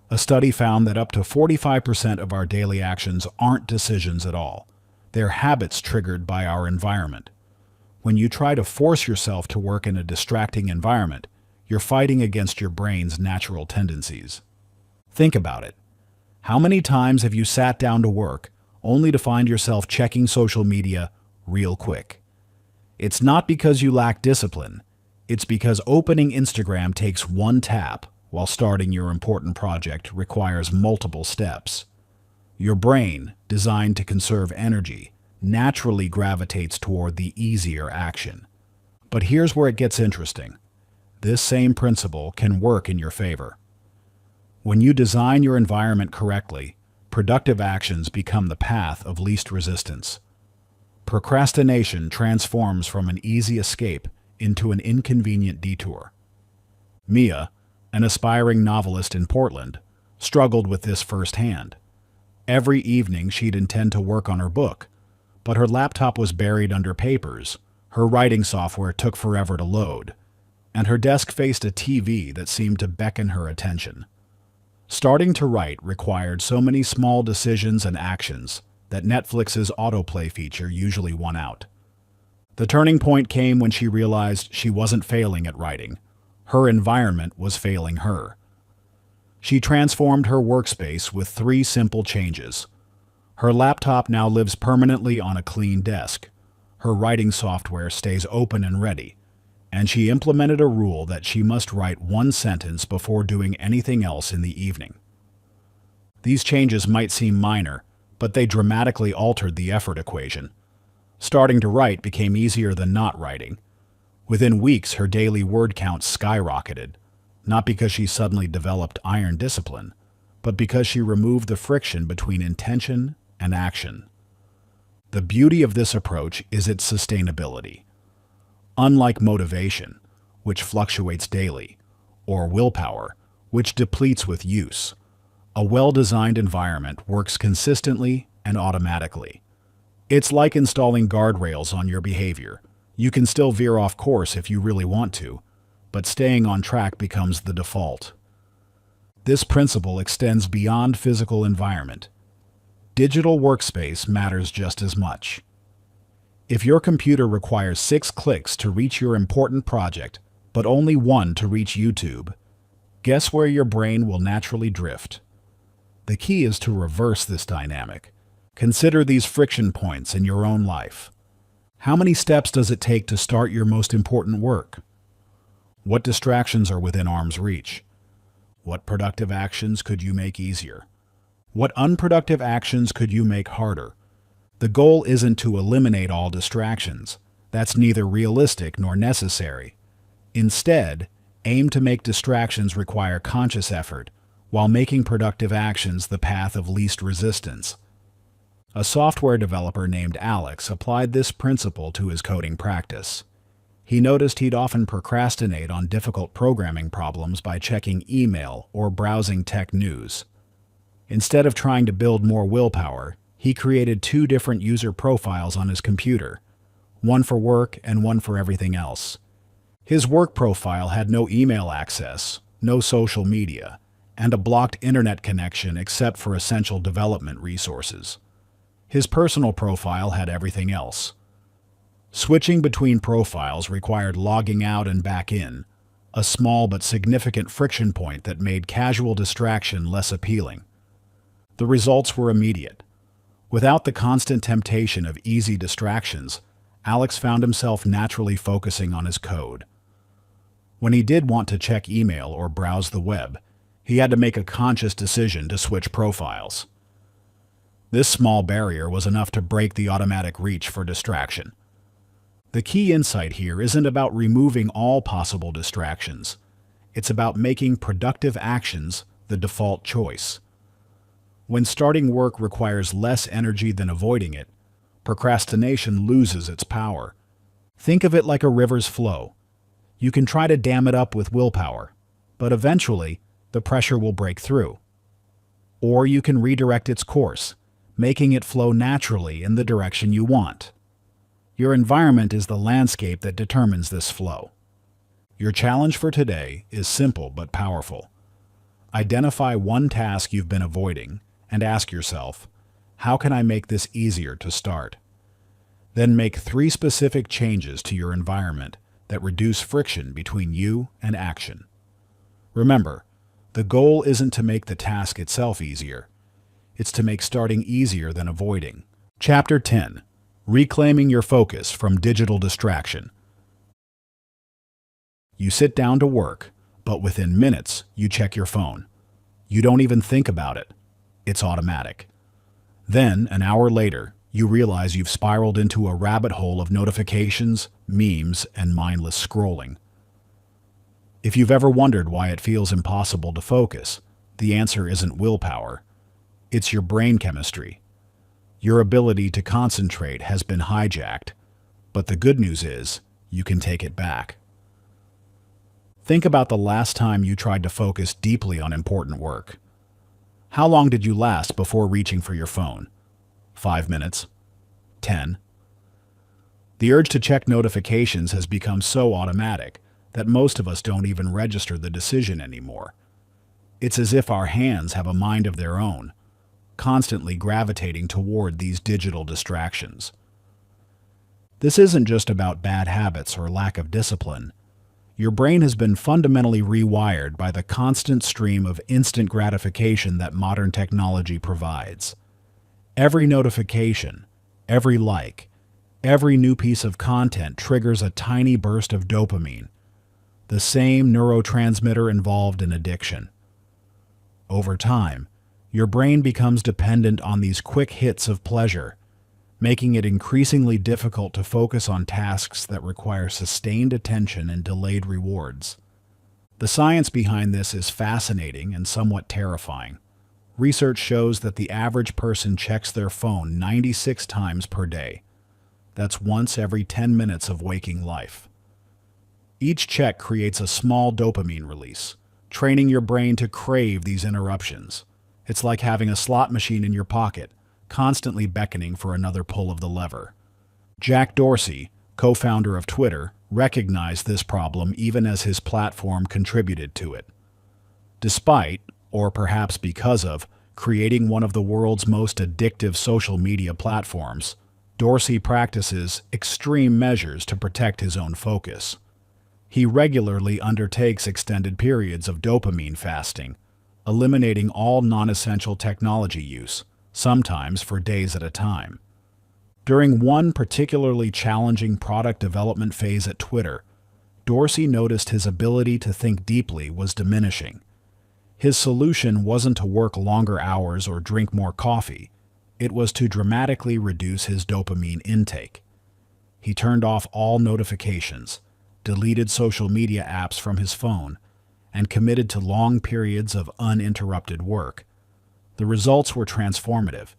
A study found that up to 45% of our daily actions aren't decisions at all. They're habits triggered by our environment. When you try to force yourself to work in a distracting environment, you're fighting against your brain's natural tendencies. Think about it. How many times have you sat down to work only to find yourself checking social media real quick? It's not because you lack discipline. It's because opening Instagram takes one tap, while starting your important project requires multiple steps. Your brain, designed to conserve energy, naturally gravitates toward the easier action. But here's where it gets interesting. This same principle can work in your favor. When you design your environment correctly, productive actions become the path of least resistance. Procrastination transforms from an easy escape into an inconvenient detour. Mia, an aspiring novelist in Portland, struggled with this firsthand. Every evening she'd intend to work on her book, but her laptop was buried under papers, her writing software took forever to load, and her desk faced a TV that seemed to beckon her attention. Starting to write required so many small decisions and actions that Netflix's autoplay feature usually won out. The turning point came when she realized she wasn't failing at writing. Her environment was failing her. She transformed her workspace with 3 simple changes. Her laptop now lives permanently on a clean desk. Her writing software stays open and ready. And she implemented a rule that she must write 1 sentence before doing anything else in the evening. These changes might seem minor, but they dramatically altered the effort equation. Starting to write became easier than not writing. Within weeks, her daily word count skyrocketed, not because she suddenly developed iron discipline, but because she removed the friction between intention and action. The beauty of this approach is its sustainability. Unlike motivation, which fluctuates daily, or willpower, which depletes with use, a well-designed environment works consistently and automatically. It's like installing guardrails on your behavior. You can still veer off course if you really want to, but staying on track becomes the default. This principle extends beyond physical environment. Digital workspace matters just as much. If your computer requires 6 clicks to reach your important project, but only 1 to reach YouTube, guess where your brain will naturally drift? The key is to reverse this dynamic. Consider these friction points in your own life. How many steps does it take to start your most important work? What distractions are within arm's reach? What productive actions could you make easier? What unproductive actions could you make harder? The goal isn't to eliminate all distractions. That's neither realistic nor necessary. Instead, aim to make distractions require conscious effort, while making productive actions the path of least resistance. A software developer named Alex applied this principle to his coding practice. He noticed he'd often procrastinate on difficult programming problems by checking email or browsing tech news. Instead of trying to build more willpower, He created two different user profiles on his computer, one for work and one for everything else. His work profile had no email access, no social media, and a blocked internet connection except for essential development resources. His personal profile had everything else. Switching between profiles required logging out and back in, a small but significant friction point that made casual distraction less appealing. The results were immediate. Without the constant temptation of easy distractions, Alex found himself naturally focusing on his code. When he did want to check email or browse the web, he had to make a conscious decision to switch profiles. This small barrier was enough to break the automatic reach for distraction. The key insight here isn't about removing all possible distractions. It's about making productive actions the default choice. When starting work requires less energy than avoiding it, procrastination loses its power. Think of it like a river's flow. You can try to dam it up with willpower, but eventually the pressure will break through. Or you can redirect its course, making it flow naturally in the direction you want. Your environment is the landscape that determines this flow. Your challenge for today is simple but powerful. Identify one task you've been avoiding and ask yourself, how can I make this easier to start? Then make 3 specific changes to your environment that reduce friction between you and action. Remember, the goal isn't to make the task itself easier. It's to make starting easier than avoiding. Chapter 10. Reclaiming your focus from digital distraction. You sit down to work, but within minutes you check your phone. You don't even think about it. It's automatic. Then, an hour later, you realize you've spiraled into a rabbit hole of notifications, memes, and mindless scrolling. If you've ever wondered why it feels impossible to focus, the answer isn't willpower. It's your brain chemistry. Your ability to concentrate has been hijacked, but the good news is you can take it back. Think about the last time you tried to focus deeply on important work. How long did you last before reaching for your phone? 5 minutes? 10? The urge to check notifications has become so automatic that most of us don't even register the decision anymore. It's as if our hands have a mind of their own, constantly gravitating toward these digital distractions. This isn't just about bad habits or lack of discipline. Your brain has been fundamentally rewired by the constant stream of instant gratification that modern technology provides. Every notification, every like, every new piece of content triggers a tiny burst of dopamine, the same neurotransmitter involved in addiction. Over time, your brain becomes dependent on these quick hits of pleasure, making it increasingly difficult to focus on tasks that require sustained attention and delayed rewards. The science behind this is fascinating and somewhat terrifying. Research shows that the average person checks their phone 96 times per day. That's once every 10 minutes of waking life. Each check creates a small dopamine release, training your brain to crave these interruptions. It's like having a slot machine in your pocket, constantly beckoning for another pull of the lever. Jack Dorsey, co-founder of Twitter, recognized this problem even as his platform contributed to it. Despite, or perhaps because of, creating one of the world's most addictive social media platforms, Dorsey practices extreme measures to protect his own focus. He regularly undertakes extended periods of dopamine fasting, eliminating all non-essential technology use, sometimes for days at a time. During one particularly challenging product development phase at Twitter, Dorsey noticed his ability to think deeply was diminishing. His solution wasn't to work longer hours or drink more coffee. It was to dramatically reduce his dopamine intake. He turned off all notifications, deleted social media apps from his phone, and committed to long periods of uninterrupted work. The results were transformative.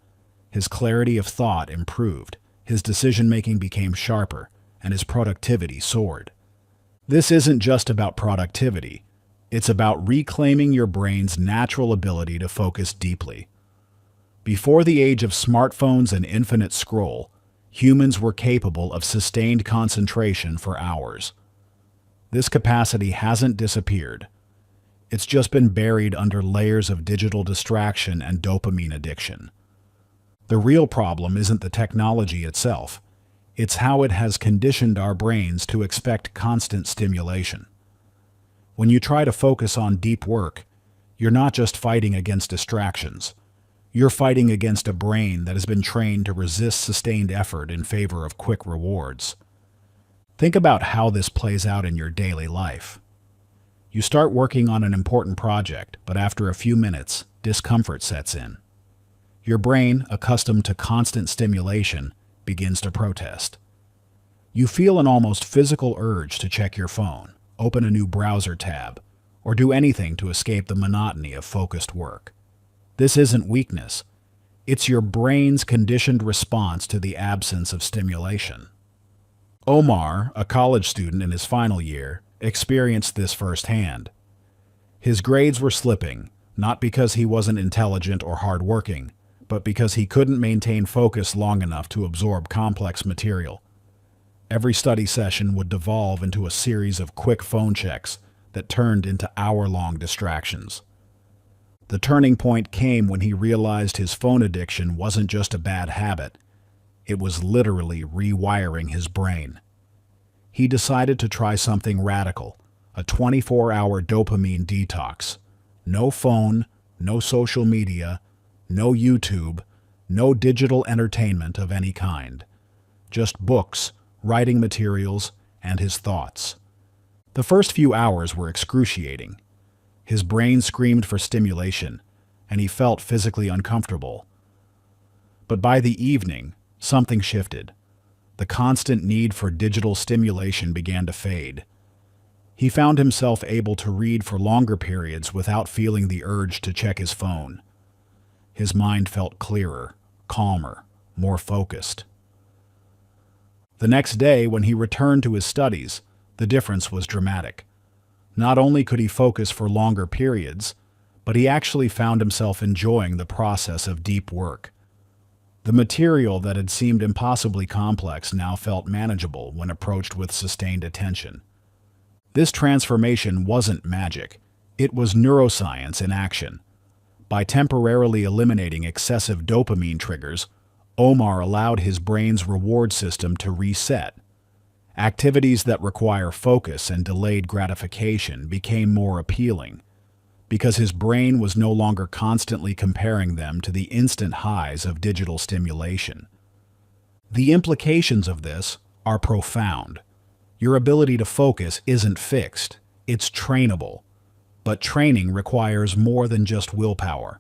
His clarity of thought improved, his decision-making became sharper, and his productivity soared. This isn't just about productivity. It's about reclaiming your brain's natural ability to focus deeply. Before the age of smartphones and infinite scroll, humans were capable of sustained concentration for hours. This capacity hasn't disappeared. It's just been buried under layers of digital distraction and dopamine addiction. The real problem isn't the technology itself. It's how it has conditioned our brains to expect constant stimulation. When you try to focus on deep work, you're not just fighting against distractions. You're fighting against a brain that has been trained to resist sustained effort in favor of quick rewards. Think about how this plays out in your daily life. You start working on an important project, but after a few minutes, discomfort sets in. Your brain, accustomed to constant stimulation, begins to protest. You feel an almost physical urge to check your phone, open a new browser tab, or do anything to escape the monotony of focused work. This isn't weakness. It's your brain's conditioned response to the absence of stimulation. Omar, a college student in his final year, experienced this firsthand. His grades were slipping, not because he wasn't intelligent or hardworking, but because he couldn't maintain focus long enough to absorb complex material. Every study session would devolve into a series of quick phone checks that turned into hour-long distractions. The turning point came when he realized his phone addiction wasn't just a bad habit. It was literally rewiring his brain. He decided to try something radical, a 24-hour dopamine detox. No phone, no social media, no YouTube, no digital entertainment of any kind. Just books, writing materials, and his thoughts. The first few hours were excruciating. His brain screamed for stimulation, and he felt physically uncomfortable. But by the evening, something shifted. The constant need for digital stimulation began to fade. He found himself able to read for longer periods without feeling the urge to check his phone. His mind felt clearer, calmer, more focused. The next day, when he returned to his studies, the difference was dramatic. Not only could he focus for longer periods, but he actually found himself enjoying the process of deep work. The material that had seemed impossibly complex now felt manageable when approached with sustained attention. This transformation wasn't magic. It was neuroscience in action. By temporarily eliminating excessive dopamine triggers, Omar allowed his brain's reward system to reset. Activities that require focus and delayed gratification became more appealing, because his brain was no longer constantly comparing them to the instant highs of digital stimulation. The implications of this are profound. Your ability to focus isn't fixed, it's trainable. But training requires more than just willpower.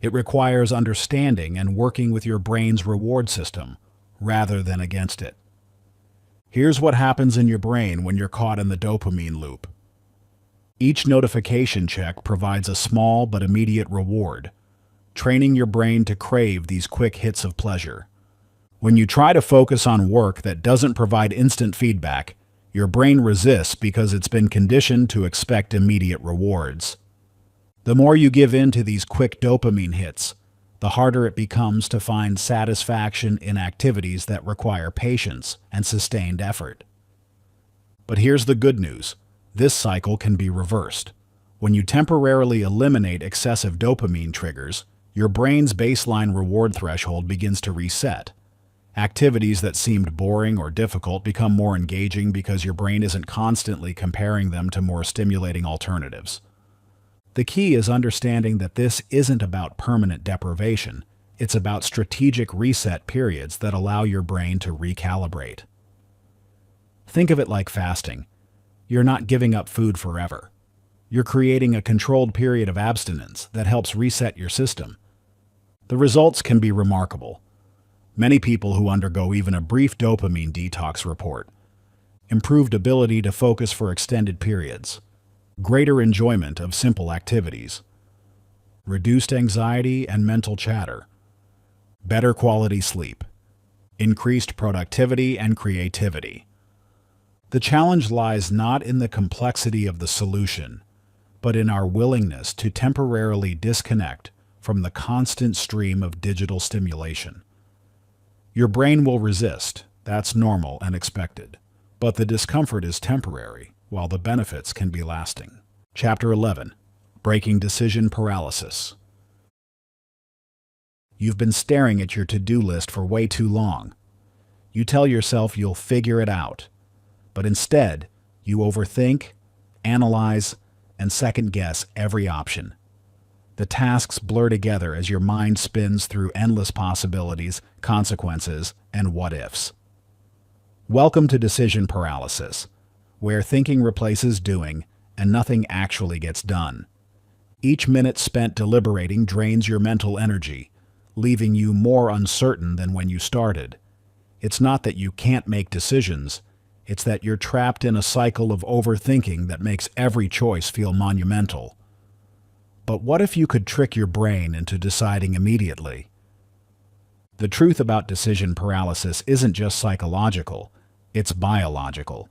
It requires understanding and working with your brain's reward system, rather than against it. Here's what happens in your brain when you're caught in the dopamine loop. Each notification check provides a small but immediate reward, training your brain to crave these quick hits of pleasure. When you try to focus on work that doesn't provide instant feedback, your brain resists because it's been conditioned to expect immediate rewards. The more you give in to these quick dopamine hits, the harder it becomes to find satisfaction in activities that require patience and sustained effort. But here's the good news. This cycle can be reversed. When you temporarily eliminate excessive dopamine triggers, your brain's baseline reward threshold begins to reset. Activities that seemed boring or difficult become more engaging because your brain isn't constantly comparing them to more stimulating alternatives. The key is understanding that this isn't about permanent deprivation. It's about strategic reset periods that allow your brain to recalibrate. Think of it like fasting. You're not giving up food forever. You're creating a controlled period of abstinence that helps reset your system. The results can be remarkable. Many people who undergo even a brief dopamine detox report improved ability to focus for extended periods, greater enjoyment of simple activities, reduced anxiety and mental chatter, better quality sleep, increased productivity and creativity. The challenge lies not in the complexity of the solution, but in our willingness to temporarily disconnect from the constant stream of digital stimulation. Your brain will resist. That's normal and expected. But the discomfort is temporary, while the benefits can be lasting. Chapter 11. Breaking Decision Paralysis. You've been staring at your to-do list for way too long. You tell yourself you'll figure it out, but instead, you overthink, analyze, and second-guess every option. The tasks blur together as your mind spins through endless possibilities, consequences, and what-ifs. Welcome to decision paralysis, where thinking replaces doing and nothing actually gets done. Each minute spent deliberating drains your mental energy, leaving you more uncertain than when you started. It's not that you can't make decisions, it's that you're trapped in a cycle of overthinking that makes every choice feel monumental. But what if you could trick your brain into deciding immediately? The truth about decision paralysis isn't just psychological, it's biological.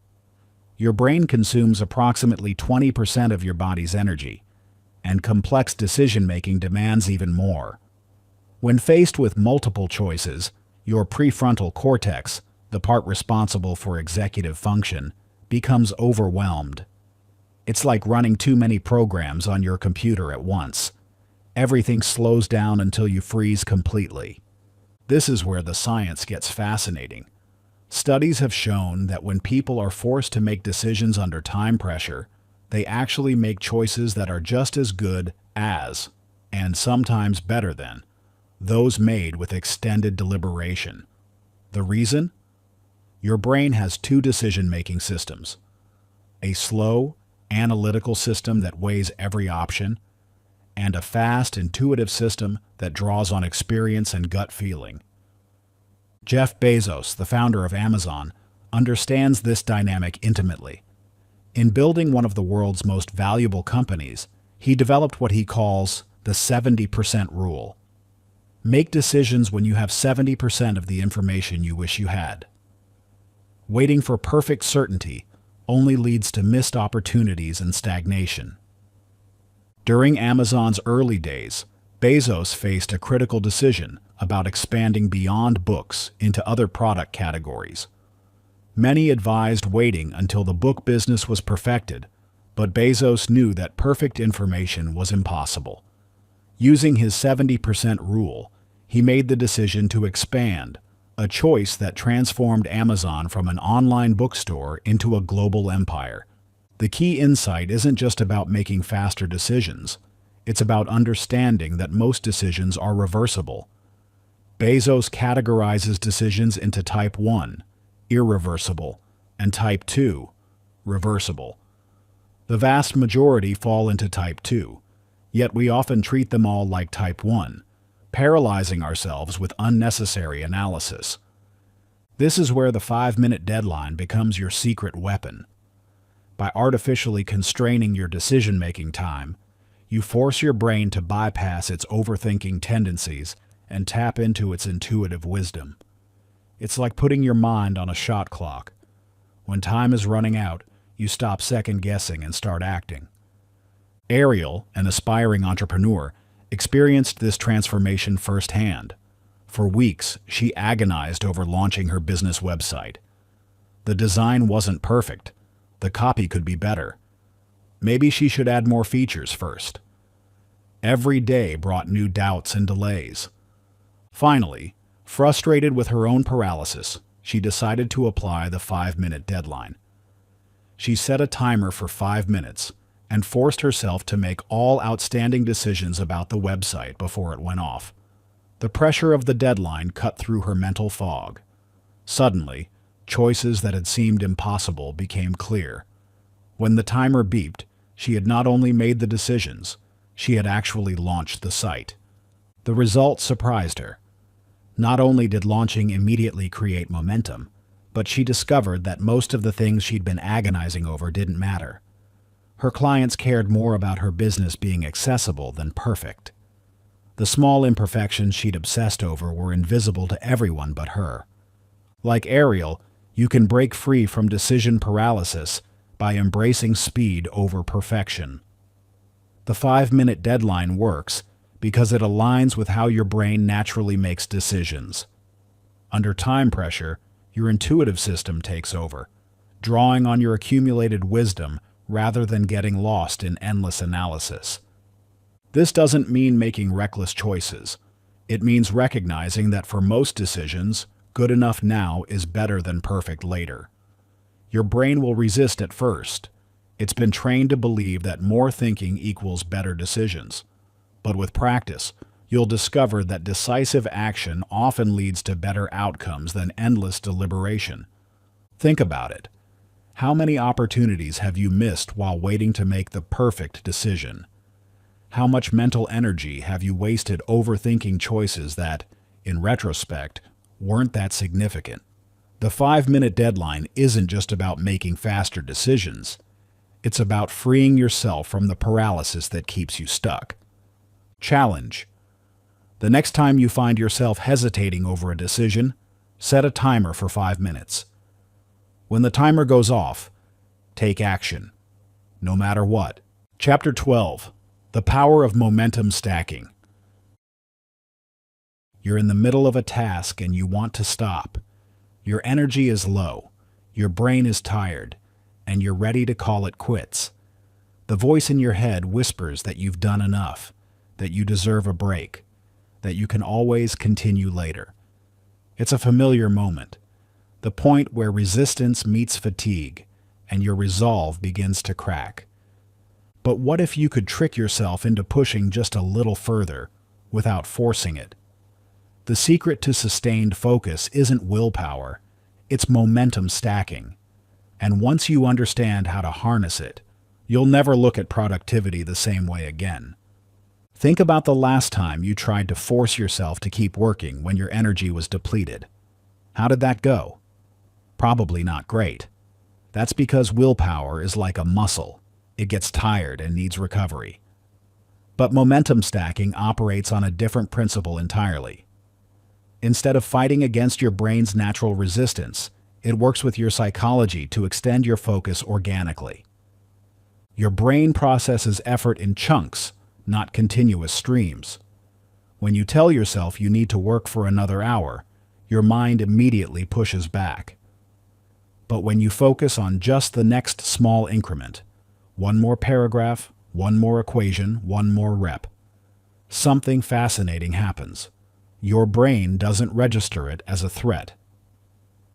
Your brain consumes approximately 20% of your body's energy, and complex decision-making demands even more. When faced with multiple choices, your prefrontal cortex, the part responsible for executive function, becomes overwhelmed. It's like running too many programs on your computer at once. Everything slows down until you freeze completely. This is where the science gets fascinating. Studies have shown that when people are forced to make decisions under time pressure, they actually make choices that are just as good as, and sometimes better than, those made with extended deliberation. The reason? Your brain has two decision-making systems: a slow, analytical system that weighs every option, and a fast, intuitive system that draws on experience and gut feeling. Jeff Bezos, the founder of Amazon, understands this dynamic intimately. In building one of the world's most valuable companies, he developed what he calls the 70% rule. Make decisions when you have 70% of the information you wish you had. Waiting for perfect certainty only leads to missed opportunities and stagnation. During Amazon's early days, Bezos faced a critical decision about expanding beyond books into other product categories. Many advised waiting until the book business was perfected, but Bezos knew that perfect information was impossible. Using his 70% rule, he made the decision to expand, a choice that transformed Amazon from an online bookstore into a global empire. The key insight isn't just about making faster decisions. It's about understanding that most decisions are reversible. Bezos categorizes decisions into Type 1, irreversible, and Type 2, reversible. The vast majority fall into Type 2, yet we often treat them all like Type 1, paralyzing ourselves with unnecessary analysis. This is where the 5-minute deadline becomes your secret weapon. By artificially constraining your decision-making time, you force your brain to bypass its overthinking tendencies and tap into its intuitive wisdom. It's like putting your mind on a shot clock. When time is running out, you stop second-guessing and start acting. Ariel, an aspiring entrepreneur, experienced this transformation firsthand. For weeks, she agonized over launching her business website. The design wasn't perfect. The copy could be better. Maybe she should add more features first. Every day brought new doubts and delays. Finally, frustrated with her own paralysis, she decided to apply the 5-minute deadline. She set a timer for 5 minutes and forced herself to make all outstanding decisions about the website before it went off. The pressure of the deadline cut through her mental fog. Suddenly, choices that had seemed impossible became clear. When the timer beeped, she had not only made the decisions, she had actually launched the site. The results surprised her. Not only did launching immediately create momentum, but she discovered that most of the things she'd been agonizing over didn't matter. Her clients cared more about her business being accessible than perfect. The small imperfections she'd obsessed over were invisible to everyone but her. Like Ariel, you can break free from decision paralysis by embracing speed over perfection. The 5-minute deadline works because it aligns with how your brain naturally makes decisions. Under time pressure, your intuitive system takes over, drawing on your accumulated wisdom rather than getting lost in endless analysis. This doesn't mean making reckless choices. It means recognizing that for most decisions, good enough now is better than perfect later. Your brain will resist at first. It's been trained to believe that more thinking equals better decisions. But with practice, you'll discover that decisive action often leads to better outcomes than endless deliberation. Think about it. How many opportunities have you missed while waiting to make the perfect decision? How much mental energy have you wasted overthinking choices that, in retrospect, weren't that significant? The 5-minute deadline isn't just about making faster decisions. It's about freeing yourself from the paralysis that keeps you stuck. Challenge. The next time you find yourself hesitating over a decision, set a timer for 5 minutes. When the timer goes off, take action, no matter what. Chapter 12. The Power of Momentum Stacking. You're in the middle of a task and you want to stop. Your energy is low, your brain is tired, and you're ready to call it quits. The voice in your head whispers that you've done enough, that you deserve a break, that you can always continue later. It's a familiar moment, the point where resistance meets fatigue, and your resolve begins to crack. But what if you could trick yourself into pushing just a little further, without forcing it? The secret to sustained focus isn't willpower, it's momentum stacking. And once you understand how to harness it, you'll never look at productivity the same way again. Think about the last time you tried to force yourself to keep working when your energy was depleted. How did that go? Probably not great. That's because willpower is like a muscle. It gets tired and needs recovery. But momentum stacking operates on a different principle entirely. Instead of fighting against your brain's natural resistance, it works with your psychology to extend your focus organically. Your brain processes effort in chunks, not continuous streams. When you tell yourself you need to work for another hour, your mind immediately pushes back. But when you focus on just the next small increment, one more paragraph, one more equation, one more rep, something fascinating happens. Your brain doesn't register it as a threat.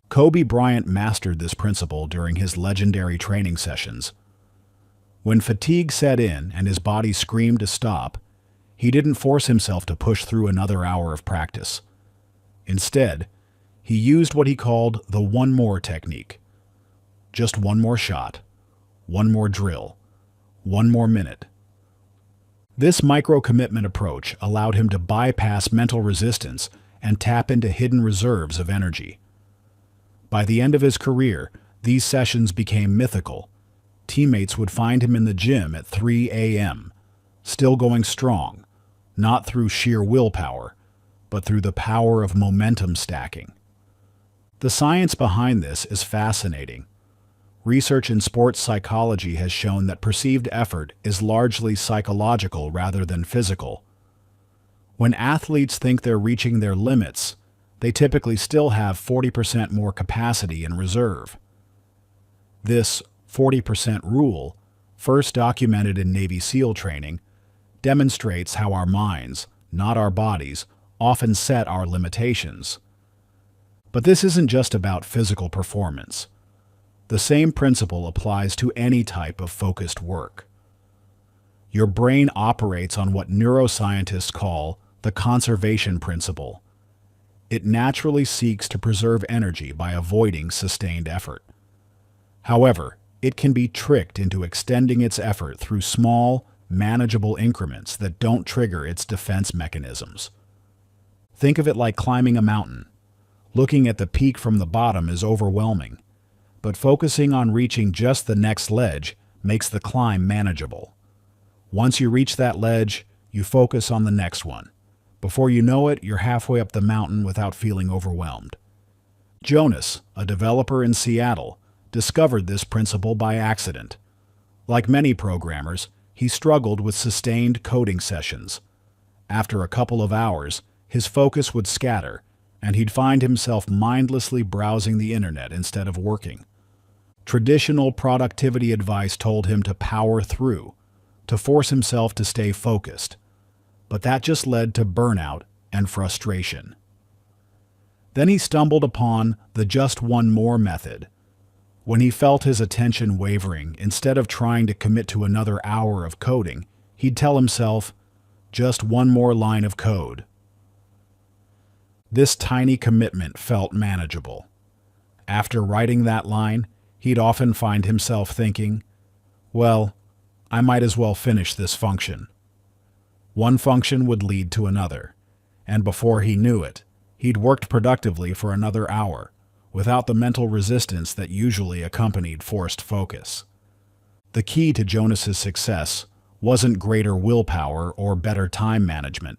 Kobe Bryant mastered this principle during his legendary training sessions. When fatigue set in and his body screamed to stop, he didn't force himself to push through another hour of practice. Instead, he used what he called the one more technique. Just one more shot, one more drill, one more minute. This micro-commitment approach allowed him to bypass mental resistance and tap into hidden reserves of energy. By the end of his career, these sessions became mythical. Teammates would find him in the gym at 3 a.m., still going strong, not through sheer willpower, but through the power of momentum stacking. The science behind this is fascinating. Research in sports psychology has shown that perceived effort is largely psychological rather than physical. When athletes think they're reaching their limits, they typically still have 40% more capacity in reserve. This 40% rule, first documented in Navy SEAL training, demonstrates how our minds, not our bodies, often set our limitations. But this isn't just about physical performance. The same principle applies to any type of focused work. Your brain operates on what neuroscientists call the conservation principle. It naturally seeks to preserve energy by avoiding sustained effort. However, it can be tricked into extending its effort through small, manageable increments that don't trigger its defense mechanisms. Think of it like climbing a mountain. Looking at the peak from the bottom is overwhelming, but focusing on reaching just the next ledge makes the climb manageable. Once you reach that ledge, you focus on the next one. Before you know it, you're halfway up the mountain without feeling overwhelmed. Jonas, a developer in Seattle, discovered this principle by accident. Like many programmers, he struggled with sustained coding sessions. After a couple of hours, his focus would scatter, and he'd find himself mindlessly browsing the internet instead of working. Traditional productivity advice told him to power through, to force himself to stay focused, but that just led to burnout and frustration. Then he stumbled upon the just one more method. When he felt his attention wavering, instead of trying to commit to another hour of coding, he'd tell himself, just one more line of code. This tiny commitment felt manageable. After writing that line, he'd often find himself thinking, well, I might as well finish this function. One function would lead to another, and before he knew it, he'd worked productively for another hour, without the mental resistance that usually accompanied forced focus. The key to Jonas's success wasn't greater willpower or better time management.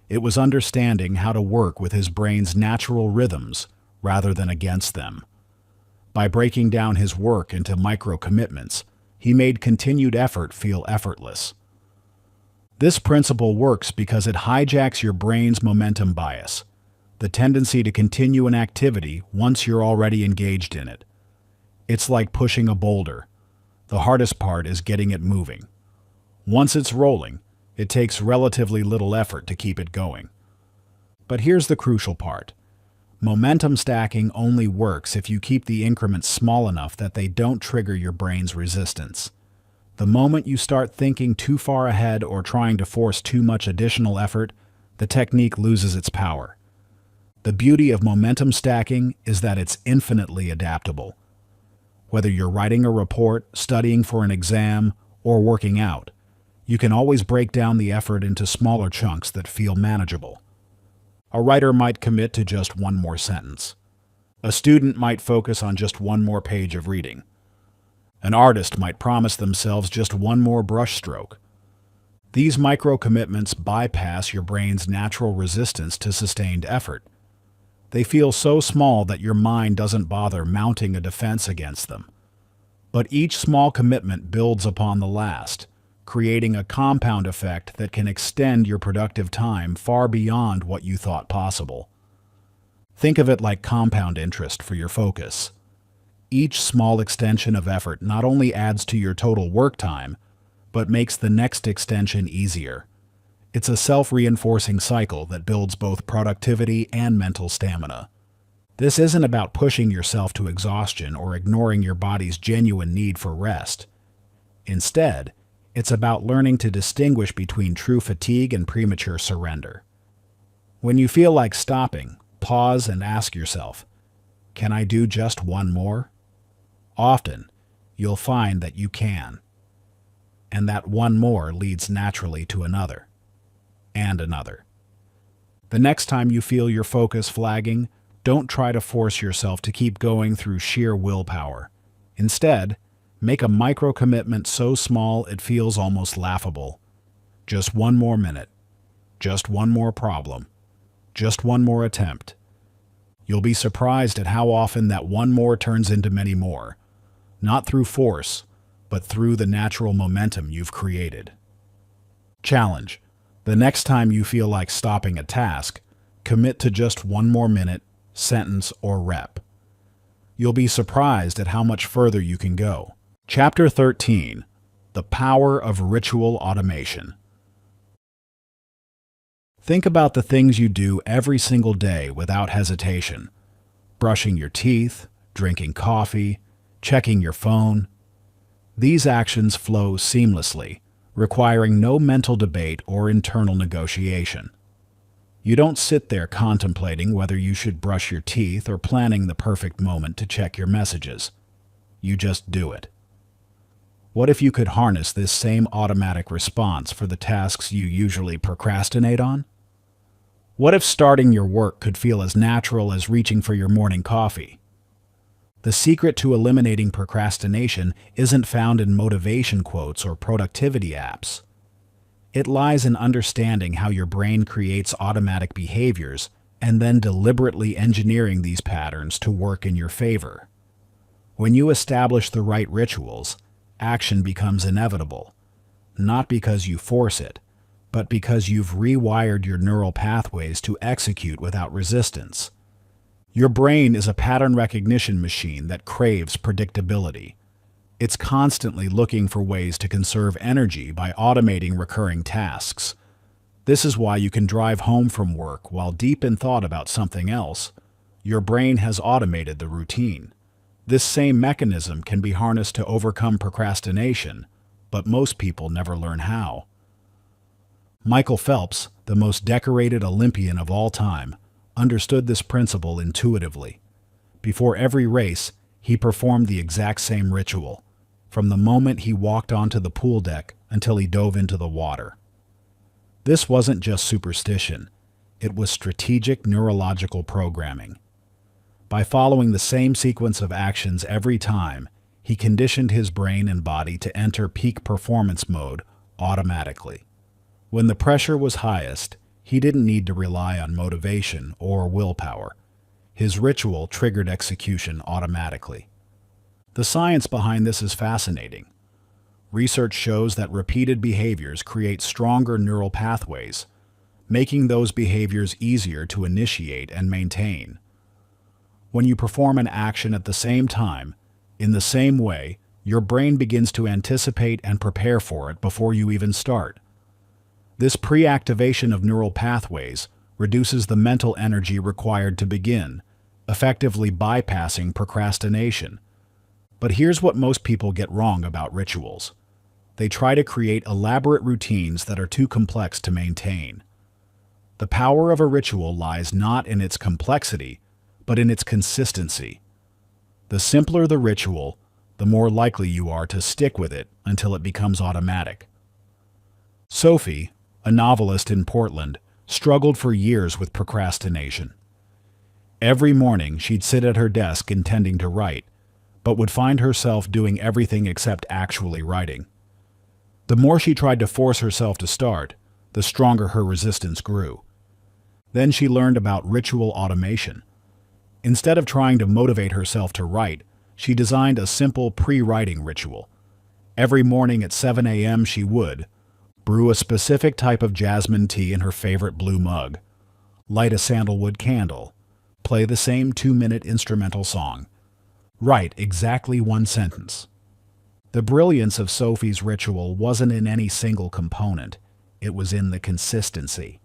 It was understanding how to work with his brain's natural rhythms rather than against them. By breaking down his work into micro-commitments, he made continued effort feel effortless. This principle works because it hijacks your brain's momentum bias, the tendency to continue an activity once you're already engaged in it. It's like pushing a boulder. The hardest part is getting it moving. Once it's rolling, it takes relatively little effort to keep it going. But here's the crucial part. Momentum stacking only works if you keep the increments small enough that they don't trigger your brain's resistance. The moment you start thinking too far ahead or trying to force too much additional effort, the technique loses its power. The beauty of momentum stacking is that it's infinitely adaptable. Whether you're writing a report, studying for an exam, or working out, you can always break down the effort into smaller chunks that feel manageable. A writer might commit to just one more sentence. A student might focus on just one more page of reading. An artist might promise themselves just one more brushstroke. These micro-commitments bypass your brain's natural resistance to sustained effort. They feel so small that your mind doesn't bother mounting a defense against them. But each small commitment builds upon the last, creating a compound effect that can extend your productive time far beyond what you thought possible. Think of it like compound interest for your focus. Each small extension of effort not only adds to your total work time, but makes the next extension easier. It's a self-reinforcing cycle that builds both productivity and mental stamina. This isn't about pushing yourself to exhaustion or ignoring your body's genuine need for rest. Instead, it's about learning to distinguish between true fatigue and premature surrender. When you feel like stopping, pause and ask yourself, can I do just one more? Often, you'll find that you can. And that one more leads naturally to another, and another. The next time you feel your focus flagging, don't try to force yourself to keep going through sheer willpower. Instead, make a micro-commitment so small it feels almost laughable. Just one more minute. Just one more problem. Just one more attempt. You'll be surprised at how often that one more turns into many more. Not through force, but through the natural momentum you've created. Challenge. The next time you feel like stopping a task, commit to just one more minute, sentence, or rep. You'll be surprised at how much further you can go. Chapter 13. The Power of Ritual Automation. Think about the things you do every single day without hesitation. Brushing your teeth, drinking coffee, checking your phone. These actions flow seamlessly, requiring no mental debate or internal negotiation. You don't sit there contemplating whether you should brush your teeth or planning the perfect moment to check your messages. You just do it. What if you could harness this same automatic response for the tasks you usually procrastinate on? What if starting your work could feel as natural as reaching for your morning coffee? The secret to eliminating procrastination isn't found in motivation quotes or productivity apps. It lies in understanding how your brain creates automatic behaviors and then deliberately engineering these patterns to work in your favor. When you establish the right rituals, action becomes inevitable, not because you force it, but because you've rewired your neural pathways to execute without resistance. Your brain is a pattern recognition machine that craves predictability. It's constantly looking for ways to conserve energy by automating recurring tasks. This is why you can drive home from work while deep in thought about something else. Your brain has automated the routine. This same mechanism can be harnessed to overcome procrastination, but most people never learn how. Michael Phelps, the most decorated Olympian of all time, understood this principle intuitively. Before every race, he performed the exact same ritual, from the moment he walked onto the pool deck until he dove into the water. This wasn't just superstition, it was strategic neurological programming. By following the same sequence of actions every time, he conditioned his brain and body to enter peak performance mode automatically. When the pressure was highest, he didn't need to rely on motivation or willpower. His ritual triggered execution automatically. The science behind this is fascinating. Research shows that repeated behaviors create stronger neural pathways, making those behaviors easier to initiate and maintain. When you perform an action at the same time, in the same way, your brain begins to anticipate and prepare for it before you even start. This pre-activation of neural pathways reduces the mental energy required to begin, effectively bypassing procrastination. But here's what most people get wrong about rituals. They try to create elaborate routines that are too complex to maintain. The power of a ritual lies not in its complexity, but in its consistency. The simpler the ritual, the more likely you are to stick with it until it becomes automatic. Sophie, a novelist in Portland, struggled for years with procrastination. Every morning she'd sit at her desk intending to write, but would find herself doing everything except actually writing. The more she tried to force herself to start, the stronger her resistance grew. Then she learned about ritual automation. Instead of trying to motivate herself to write, she designed a simple pre-writing ritual. Every morning at 7 a.m. she would brew a specific type of jasmine tea in her favorite blue mug, light a sandalwood candle, play the same 2-minute instrumental song, write exactly one sentence. The brilliance of Sophie's ritual wasn't in any single component, it was in the consistency.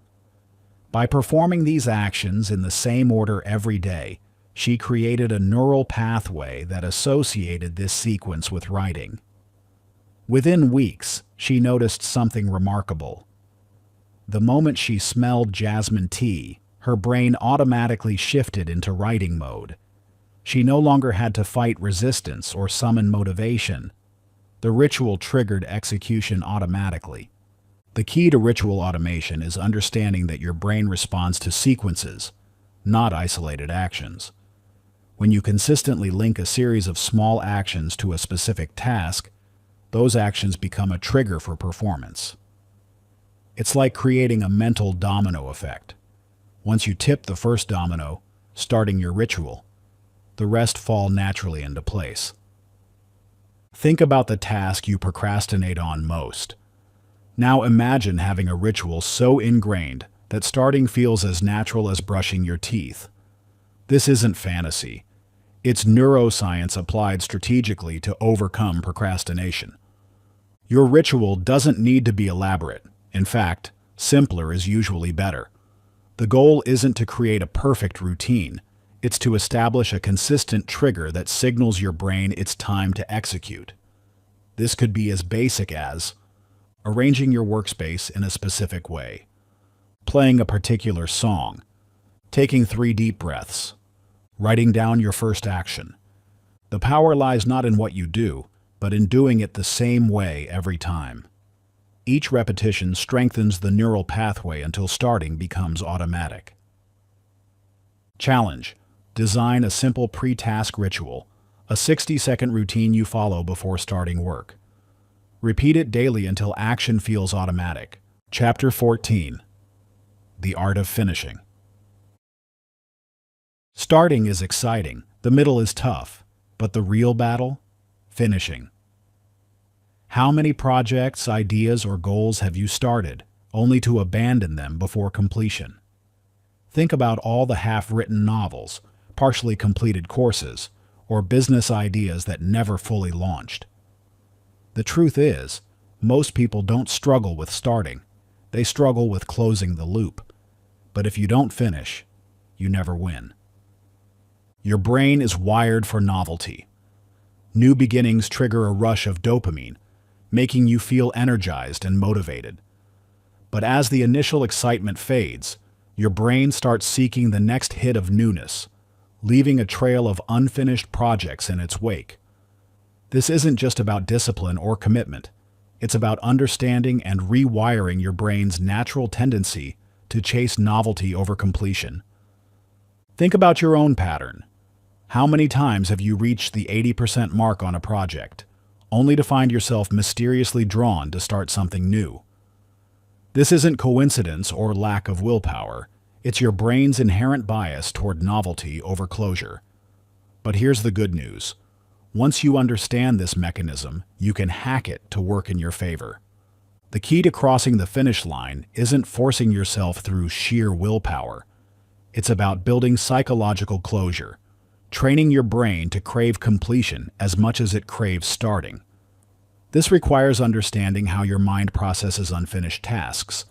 By performing these actions in the same order every day, she created a neural pathway that associated this sequence with writing. Within weeks, she noticed something remarkable. The moment she smelled jasmine tea, her brain automatically shifted into writing mode. She no longer had to fight resistance or summon motivation. The ritual triggered execution automatically. The key to ritual automation is understanding that your brain responds to sequences, not isolated actions. When you consistently link a series of small actions to a specific task, those actions become a trigger for performance. It's like creating a mental domino effect. Once you tip the first domino, starting your ritual, the rest fall naturally into place. Think about the task you procrastinate on most. Now imagine having a ritual so ingrained that starting feels as natural as brushing your teeth. This isn't fantasy. It's neuroscience applied strategically to overcome procrastination. Your ritual doesn't need to be elaborate. In fact, simpler is usually better. The goal isn't to create a perfect routine. It's to establish a consistent trigger that signals your brain it's time to execute. This could be as basic as arranging your workspace in a specific way, playing a particular song, taking 3 deep breaths, writing down your first action. The power lies not in what you do, but in doing it the same way every time. Each repetition strengthens the neural pathway until starting becomes automatic. Challenge: design a simple pre-task ritual, a 60-second routine you follow before starting work. Repeat it daily until action feels automatic. Chapter 14: The Art of Finishing. Starting is exciting, the middle is tough, but the real battle? Finishing. How many projects, ideas, or goals have you started, only to abandon them before completion. Think about all the half-written novels, partially completed courses, or business ideas that never fully launched. The truth is, most people don't struggle with starting. They struggle with closing the loop. But if you don't finish, you never win. Your brain is wired for novelty. New beginnings trigger a rush of dopamine, making you feel energized and motivated. But as the initial excitement fades, your brain starts seeking the next hit of newness, leaving a trail of unfinished projects in its wake. This isn't just about discipline or commitment. It's about understanding and rewiring your brain's natural tendency to chase novelty over completion. Think about your own pattern. How many times have you reached the 80% mark on a project, only to find yourself mysteriously drawn to start something new? This isn't coincidence or lack of willpower. It's your brain's inherent bias toward novelty over closure. But here's the good news. Once you understand this mechanism, you can hack it to work in your favor. The key to crossing the finish line isn't forcing yourself through sheer willpower. It's about building psychological closure, training your brain to crave completion as much as it craves starting. This requires understanding how your mind processes unfinished tasks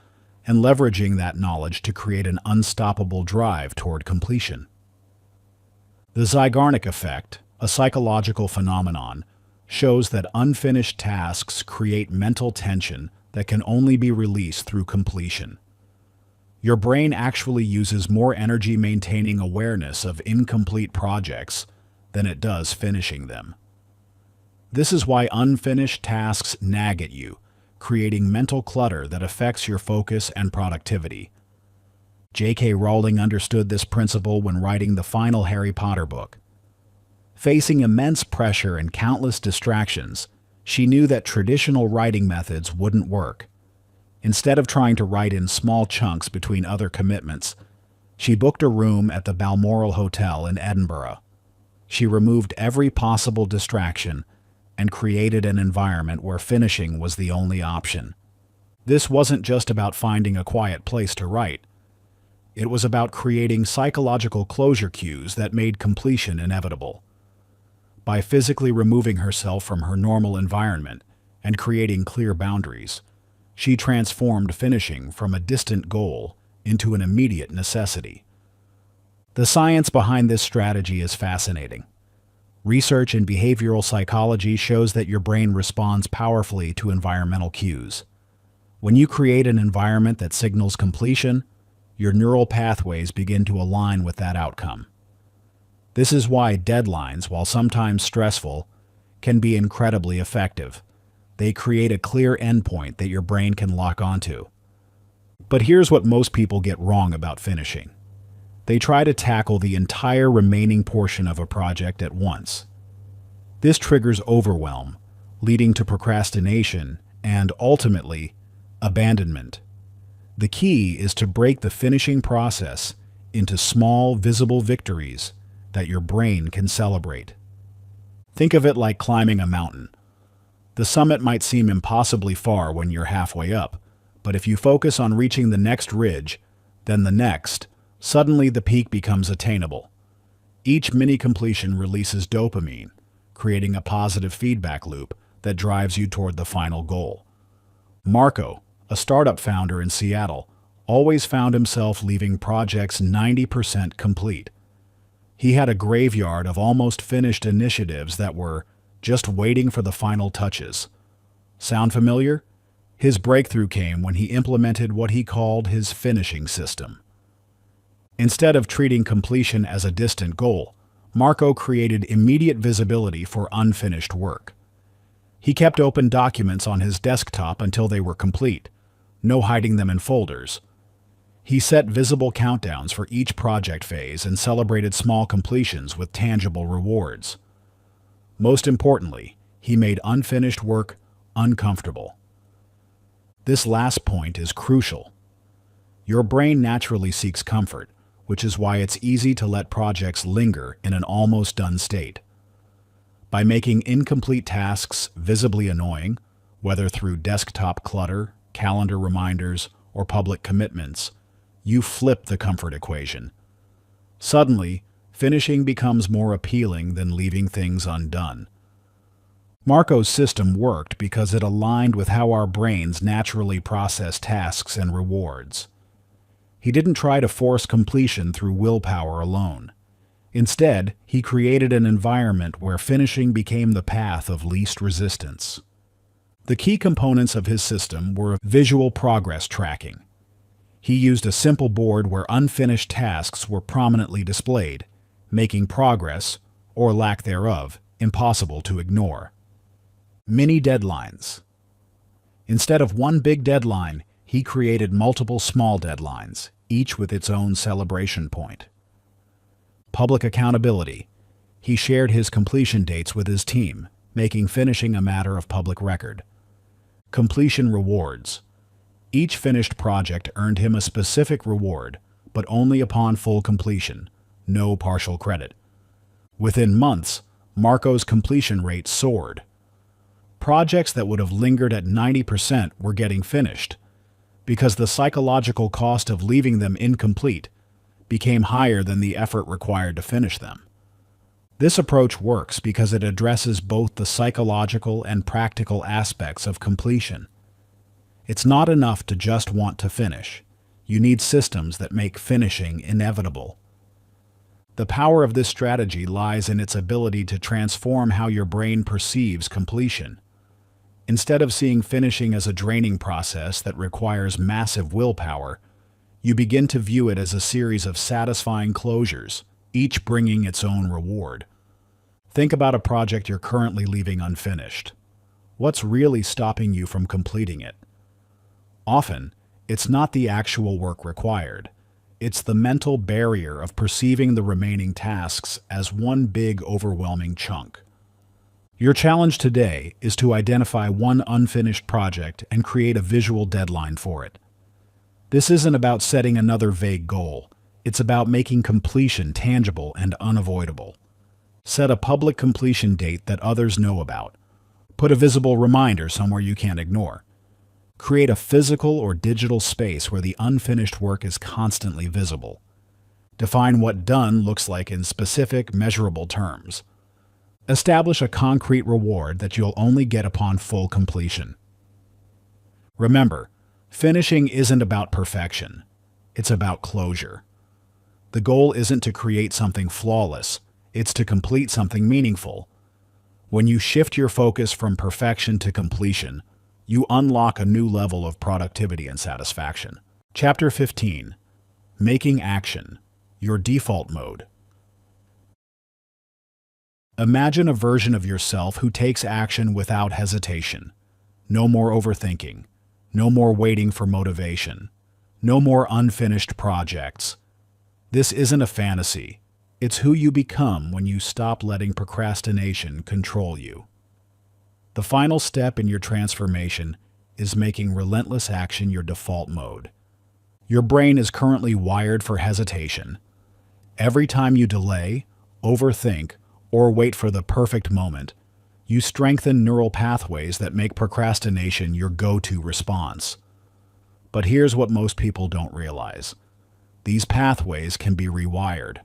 and leveraging that knowledge to create an unstoppable drive toward completion. The Zeigarnik effect, a psychological phenomenon, shows that unfinished tasks create mental tension that can only be released through completion. Your brain actually uses more energy maintaining awareness of incomplete projects than it does finishing them. This is why unfinished tasks nag at you, creating mental clutter that affects your focus and productivity. J.K. Rowling understood this principle when writing the final Harry Potter book. Facing immense pressure and countless distractions, she knew that traditional writing methods wouldn't work. Instead of trying to write in small chunks between other commitments, she booked a room at the Balmoral Hotel in Edinburgh. She removed every possible distraction and created an environment where finishing was the only option. This wasn't just about finding a quiet place to write. It was about creating psychological closure cues that made completion inevitable. By physically removing herself from her normal environment and creating clear boundaries, she transformed finishing from a distant goal into an immediate necessity. The science behind this strategy is fascinating. Research in behavioral psychology shows that your brain responds powerfully to environmental cues. When you create an environment that signals completion, your neural pathways begin to align with that outcome. This is why deadlines, while sometimes stressful, can be incredibly effective. They create a clear endpoint that your brain can lock onto. But here's what most people get wrong about finishing. They try to tackle the entire remaining portion of a project at once. This triggers overwhelm, leading to procrastination and, ultimately, abandonment. The key is to break the finishing process into small, visible victories that your brain can celebrate. Think of it like climbing a mountain. The summit might seem impossibly far when you're halfway up, but if you focus on reaching the next ridge, then the next, suddenly the peak becomes attainable. Each mini-completion releases dopamine, creating a positive feedback loop that drives you toward the final goal. Marco, a startup founder in Seattle, always found himself leaving projects 90% complete. He had a graveyard of almost finished initiatives that were just waiting for the final touches. Sound familiar? His breakthrough came when he implemented what he called his finishing system. Instead of treating completion as a distant goal, Marco created immediate visibility for unfinished work. He kept open documents on his desktop until they were complete, no hiding them in folders. He set visible countdowns for each project phase and celebrated small completions with tangible rewards. Most importantly, he made unfinished work uncomfortable. This last point is crucial. Your brain naturally seeks comfort, which is why it's easy to let projects linger in an almost done state. By making incomplete tasks visibly annoying, whether through desktop clutter, calendar reminders, or public commitments, you flip the comfort equation. Suddenly, finishing becomes more appealing than leaving things undone. Marco's system worked because it aligned with how our brains naturally process tasks and rewards. He didn't try to force completion through willpower alone. Instead, he created an environment where finishing became the path of least resistance. The key components of his system were visual progress tracking. He used a simple board where unfinished tasks were prominently displayed, making progress, or lack thereof, impossible to ignore. Mini deadlines. Instead of one big deadline, he created multiple small deadlines, each with its own celebration point. Public accountability. He shared his completion dates with his team, making finishing a matter of public record. Completion rewards. Each finished project earned him a specific reward, but only upon full completion, no partial credit. Within months, Marco's completion rate soared. Projects that would have lingered at 90% were getting finished, because the psychological cost of leaving them incomplete became higher than the effort required to finish them. This approach works because it addresses both the psychological and practical aspects of completion. It's not enough to just want to finish. You need systems that make finishing inevitable. The power of this strategy lies in its ability to transform how your brain perceives completion. Instead of seeing finishing as a draining process that requires massive willpower, you begin to view it as a series of satisfying closures, each bringing its own reward. Think about a project you're currently leaving unfinished. What's really stopping you from completing it? Often, it's not the actual work required. It's the mental barrier of perceiving the remaining tasks as one big, overwhelming chunk. Your challenge today is to identify one unfinished project and create a visual deadline for it. This isn't about setting another vague goal. It's about making completion tangible and unavoidable. Set a public completion date that others know about. Put a visible reminder somewhere you can't ignore. Create a physical or digital space where the unfinished work is constantly visible. Define what done looks like in specific, measurable terms. Establish a concrete reward that you'll only get upon full completion. Remember, finishing isn't about perfection. It's about closure. The goal isn't to create something flawless. It's to complete something meaningful. When you shift your focus from perfection to completion, you unlock a new level of productivity and satisfaction. Chapter 15. Making Action. Your Default Mode. Imagine a version of yourself who takes action without hesitation. No more overthinking. No more waiting for motivation. No more unfinished projects. This isn't a fantasy. It's who you become when you stop letting procrastination control you. The final step in your transformation is making relentless action your default mode. Your brain is currently wired for hesitation. Every time you delay, overthink, or wait for the perfect moment, you strengthen neural pathways that make procrastination your go-to response. But here's what most people don't realize. These pathways can be rewired.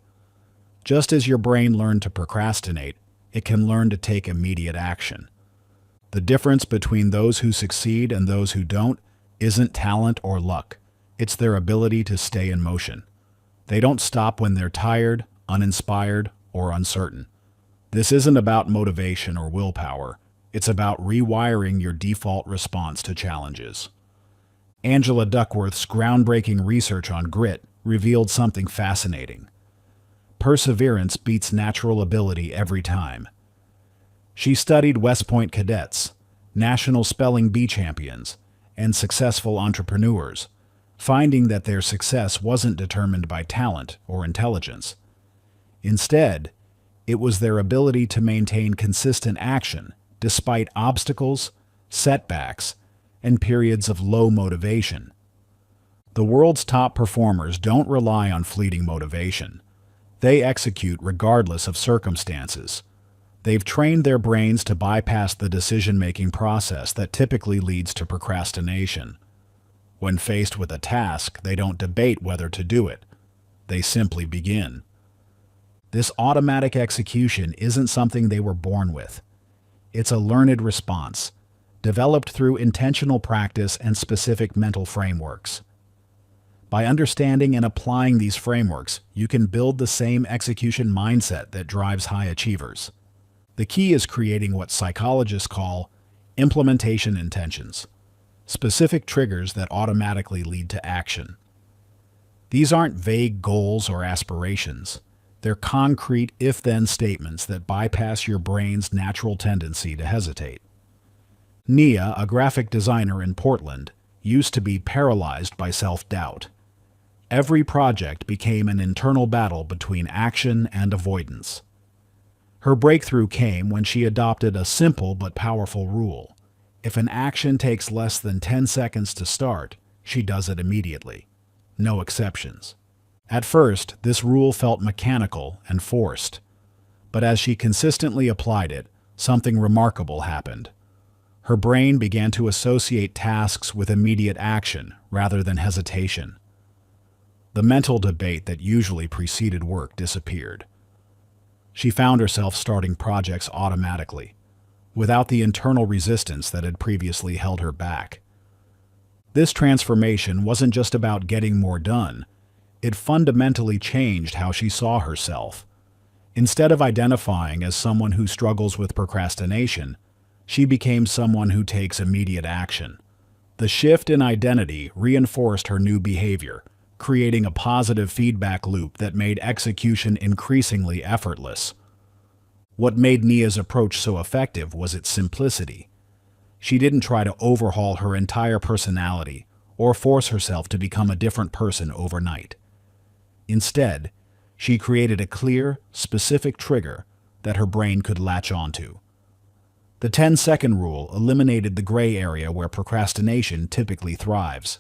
Just as your brain learned to procrastinate, it can learn to take immediate action. The difference between those who succeed and those who don't isn't talent or luck. It's their ability to stay in motion. They don't stop when they're tired, uninspired, or uncertain. This isn't about motivation or willpower. It's about rewiring your default response to challenges. Angela Duckworth's groundbreaking research on grit revealed something fascinating. Perseverance beats natural ability every time. She studied West Point cadets, national spelling bee champions, and successful entrepreneurs, finding that their success wasn't determined by talent or intelligence. Instead, it was their ability to maintain consistent action despite obstacles, setbacks, and periods of low motivation. The world's top performers don't rely on fleeting motivation. They execute regardless of circumstances. They've trained their brains to bypass the decision-making process that typically leads to procrastination. When faced with a task, they don't debate whether to do it. They simply begin. This automatic execution isn't something they were born with. It's a learned response, developed through intentional practice and specific mental frameworks. By understanding and applying these frameworks, you can build the same execution mindset that drives high achievers. The key is creating what psychologists call implementation intentions, specific triggers that automatically lead to action. These aren't vague goals or aspirations. They're concrete if-then statements that bypass your brain's natural tendency to hesitate. Nia, a graphic designer in Portland, used to be paralyzed by self-doubt. Every project became an internal battle between action and avoidance. Her breakthrough came when she adopted a simple but powerful rule. If an action takes less than 10 seconds to start, she does it immediately. No exceptions. At first, this rule felt mechanical and forced, but as she consistently applied it, something remarkable happened. Her brain began to associate tasks with immediate action rather than hesitation. The mental debate that usually preceded work disappeared. She found herself starting projects automatically, without the internal resistance that had previously held her back. This transformation wasn't just about getting more done. It fundamentally changed how she saw herself. Instead of identifying as someone who struggles with procrastination, she became someone who takes immediate action. The shift in identity reinforced her new behavior, creating a positive feedback loop that made execution increasingly effortless. What made Nia's approach so effective was its simplicity. She didn't try to overhaul her entire personality or force herself to become a different person overnight. Instead, she created a clear, specific trigger that her brain could latch onto. The 10-second rule eliminated the gray area where procrastination typically thrives.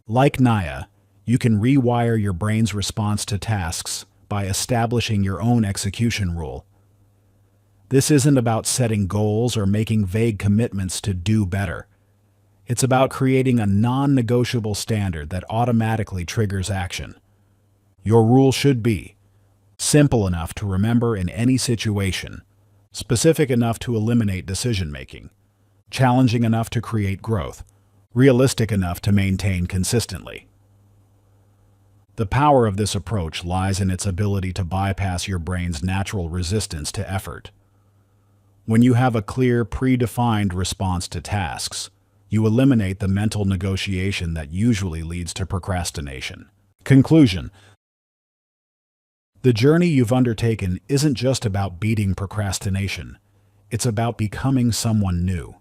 Like Nia, you can rewire your brain's response to tasks by establishing your own execution rule. This isn't about setting goals or making vague commitments to do better. It's about creating a non-negotiable standard that automatically triggers action. Your rule should be simple enough to remember in any situation, specific enough to eliminate decision-making, challenging enough to create growth, realistic enough to maintain consistently. The power of this approach lies in its ability to bypass your brain's natural resistance to effort. When you have a clear, predefined response to tasks, you eliminate the mental negotiation that usually leads to procrastination. Conclusion: the journey you've undertaken isn't just about beating procrastination. It's about becoming someone new.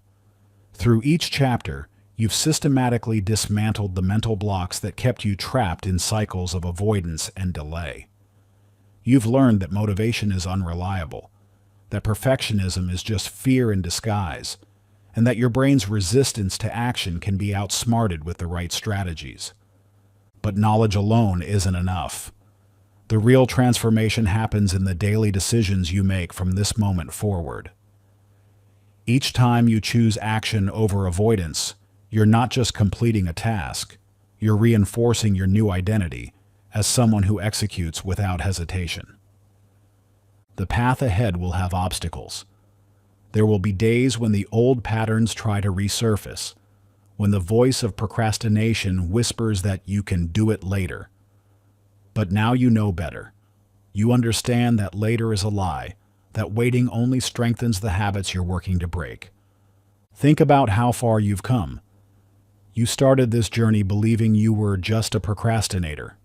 Through each chapter, you've systematically dismantled the mental blocks that kept you trapped in cycles of avoidance and delay. You've learned that motivation is unreliable, that perfectionism is just fear in disguise, and that your brain's resistance to action can be outsmarted with the right strategies. But knowledge alone isn't enough. The real transformation happens in the daily decisions you make from this moment forward. Each time you choose action over avoidance, you're not just completing a task, you're reinforcing your new identity as someone who executes without hesitation. The path ahead will have obstacles. There will be days when the old patterns try to resurface, when the voice of procrastination whispers that you can do it later. But now you know better. You understand that later is a lie, that waiting only strengthens the habits you're working to break. Think about how far you've come. You started this journey believing you were just a procrastinator.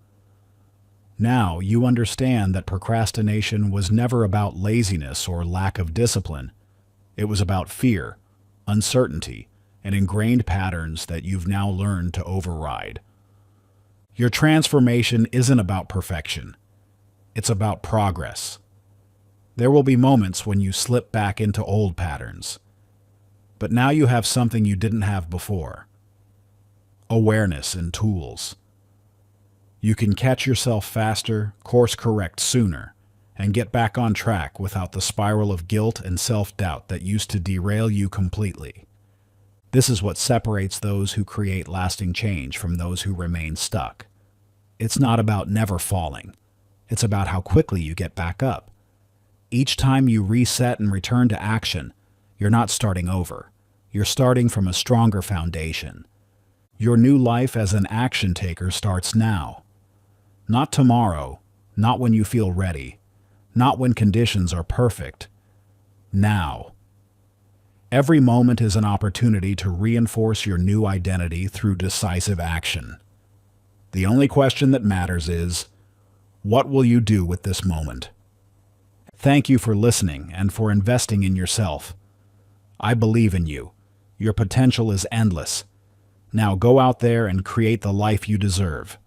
Now you understand that procrastination was never about laziness or lack of discipline. It was about fear, uncertainty, and ingrained patterns that you've now learned to override. Your transformation isn't about perfection. It's about progress. There will be moments when you slip back into old patterns. But now you have something you didn't have before: awareness and tools. You can catch yourself faster, course correct sooner, and get back on track without the spiral of guilt and self-doubt that used to derail you completely. This is what separates those who create lasting change from those who remain stuck. It's not about never falling. It's about how quickly you get back up. Each time you reset and return to action, you're not starting over. You're starting from a stronger foundation. Your new life as an action taker starts now. Not tomorrow, not when you feel ready, not when conditions are perfect. Now. Every moment is an opportunity to reinforce your new identity through decisive action. The only question that matters is, what will you do with this moment? Thank you for listening and for investing in yourself. I believe in you. Your potential is endless. Now go out there and create the life you deserve.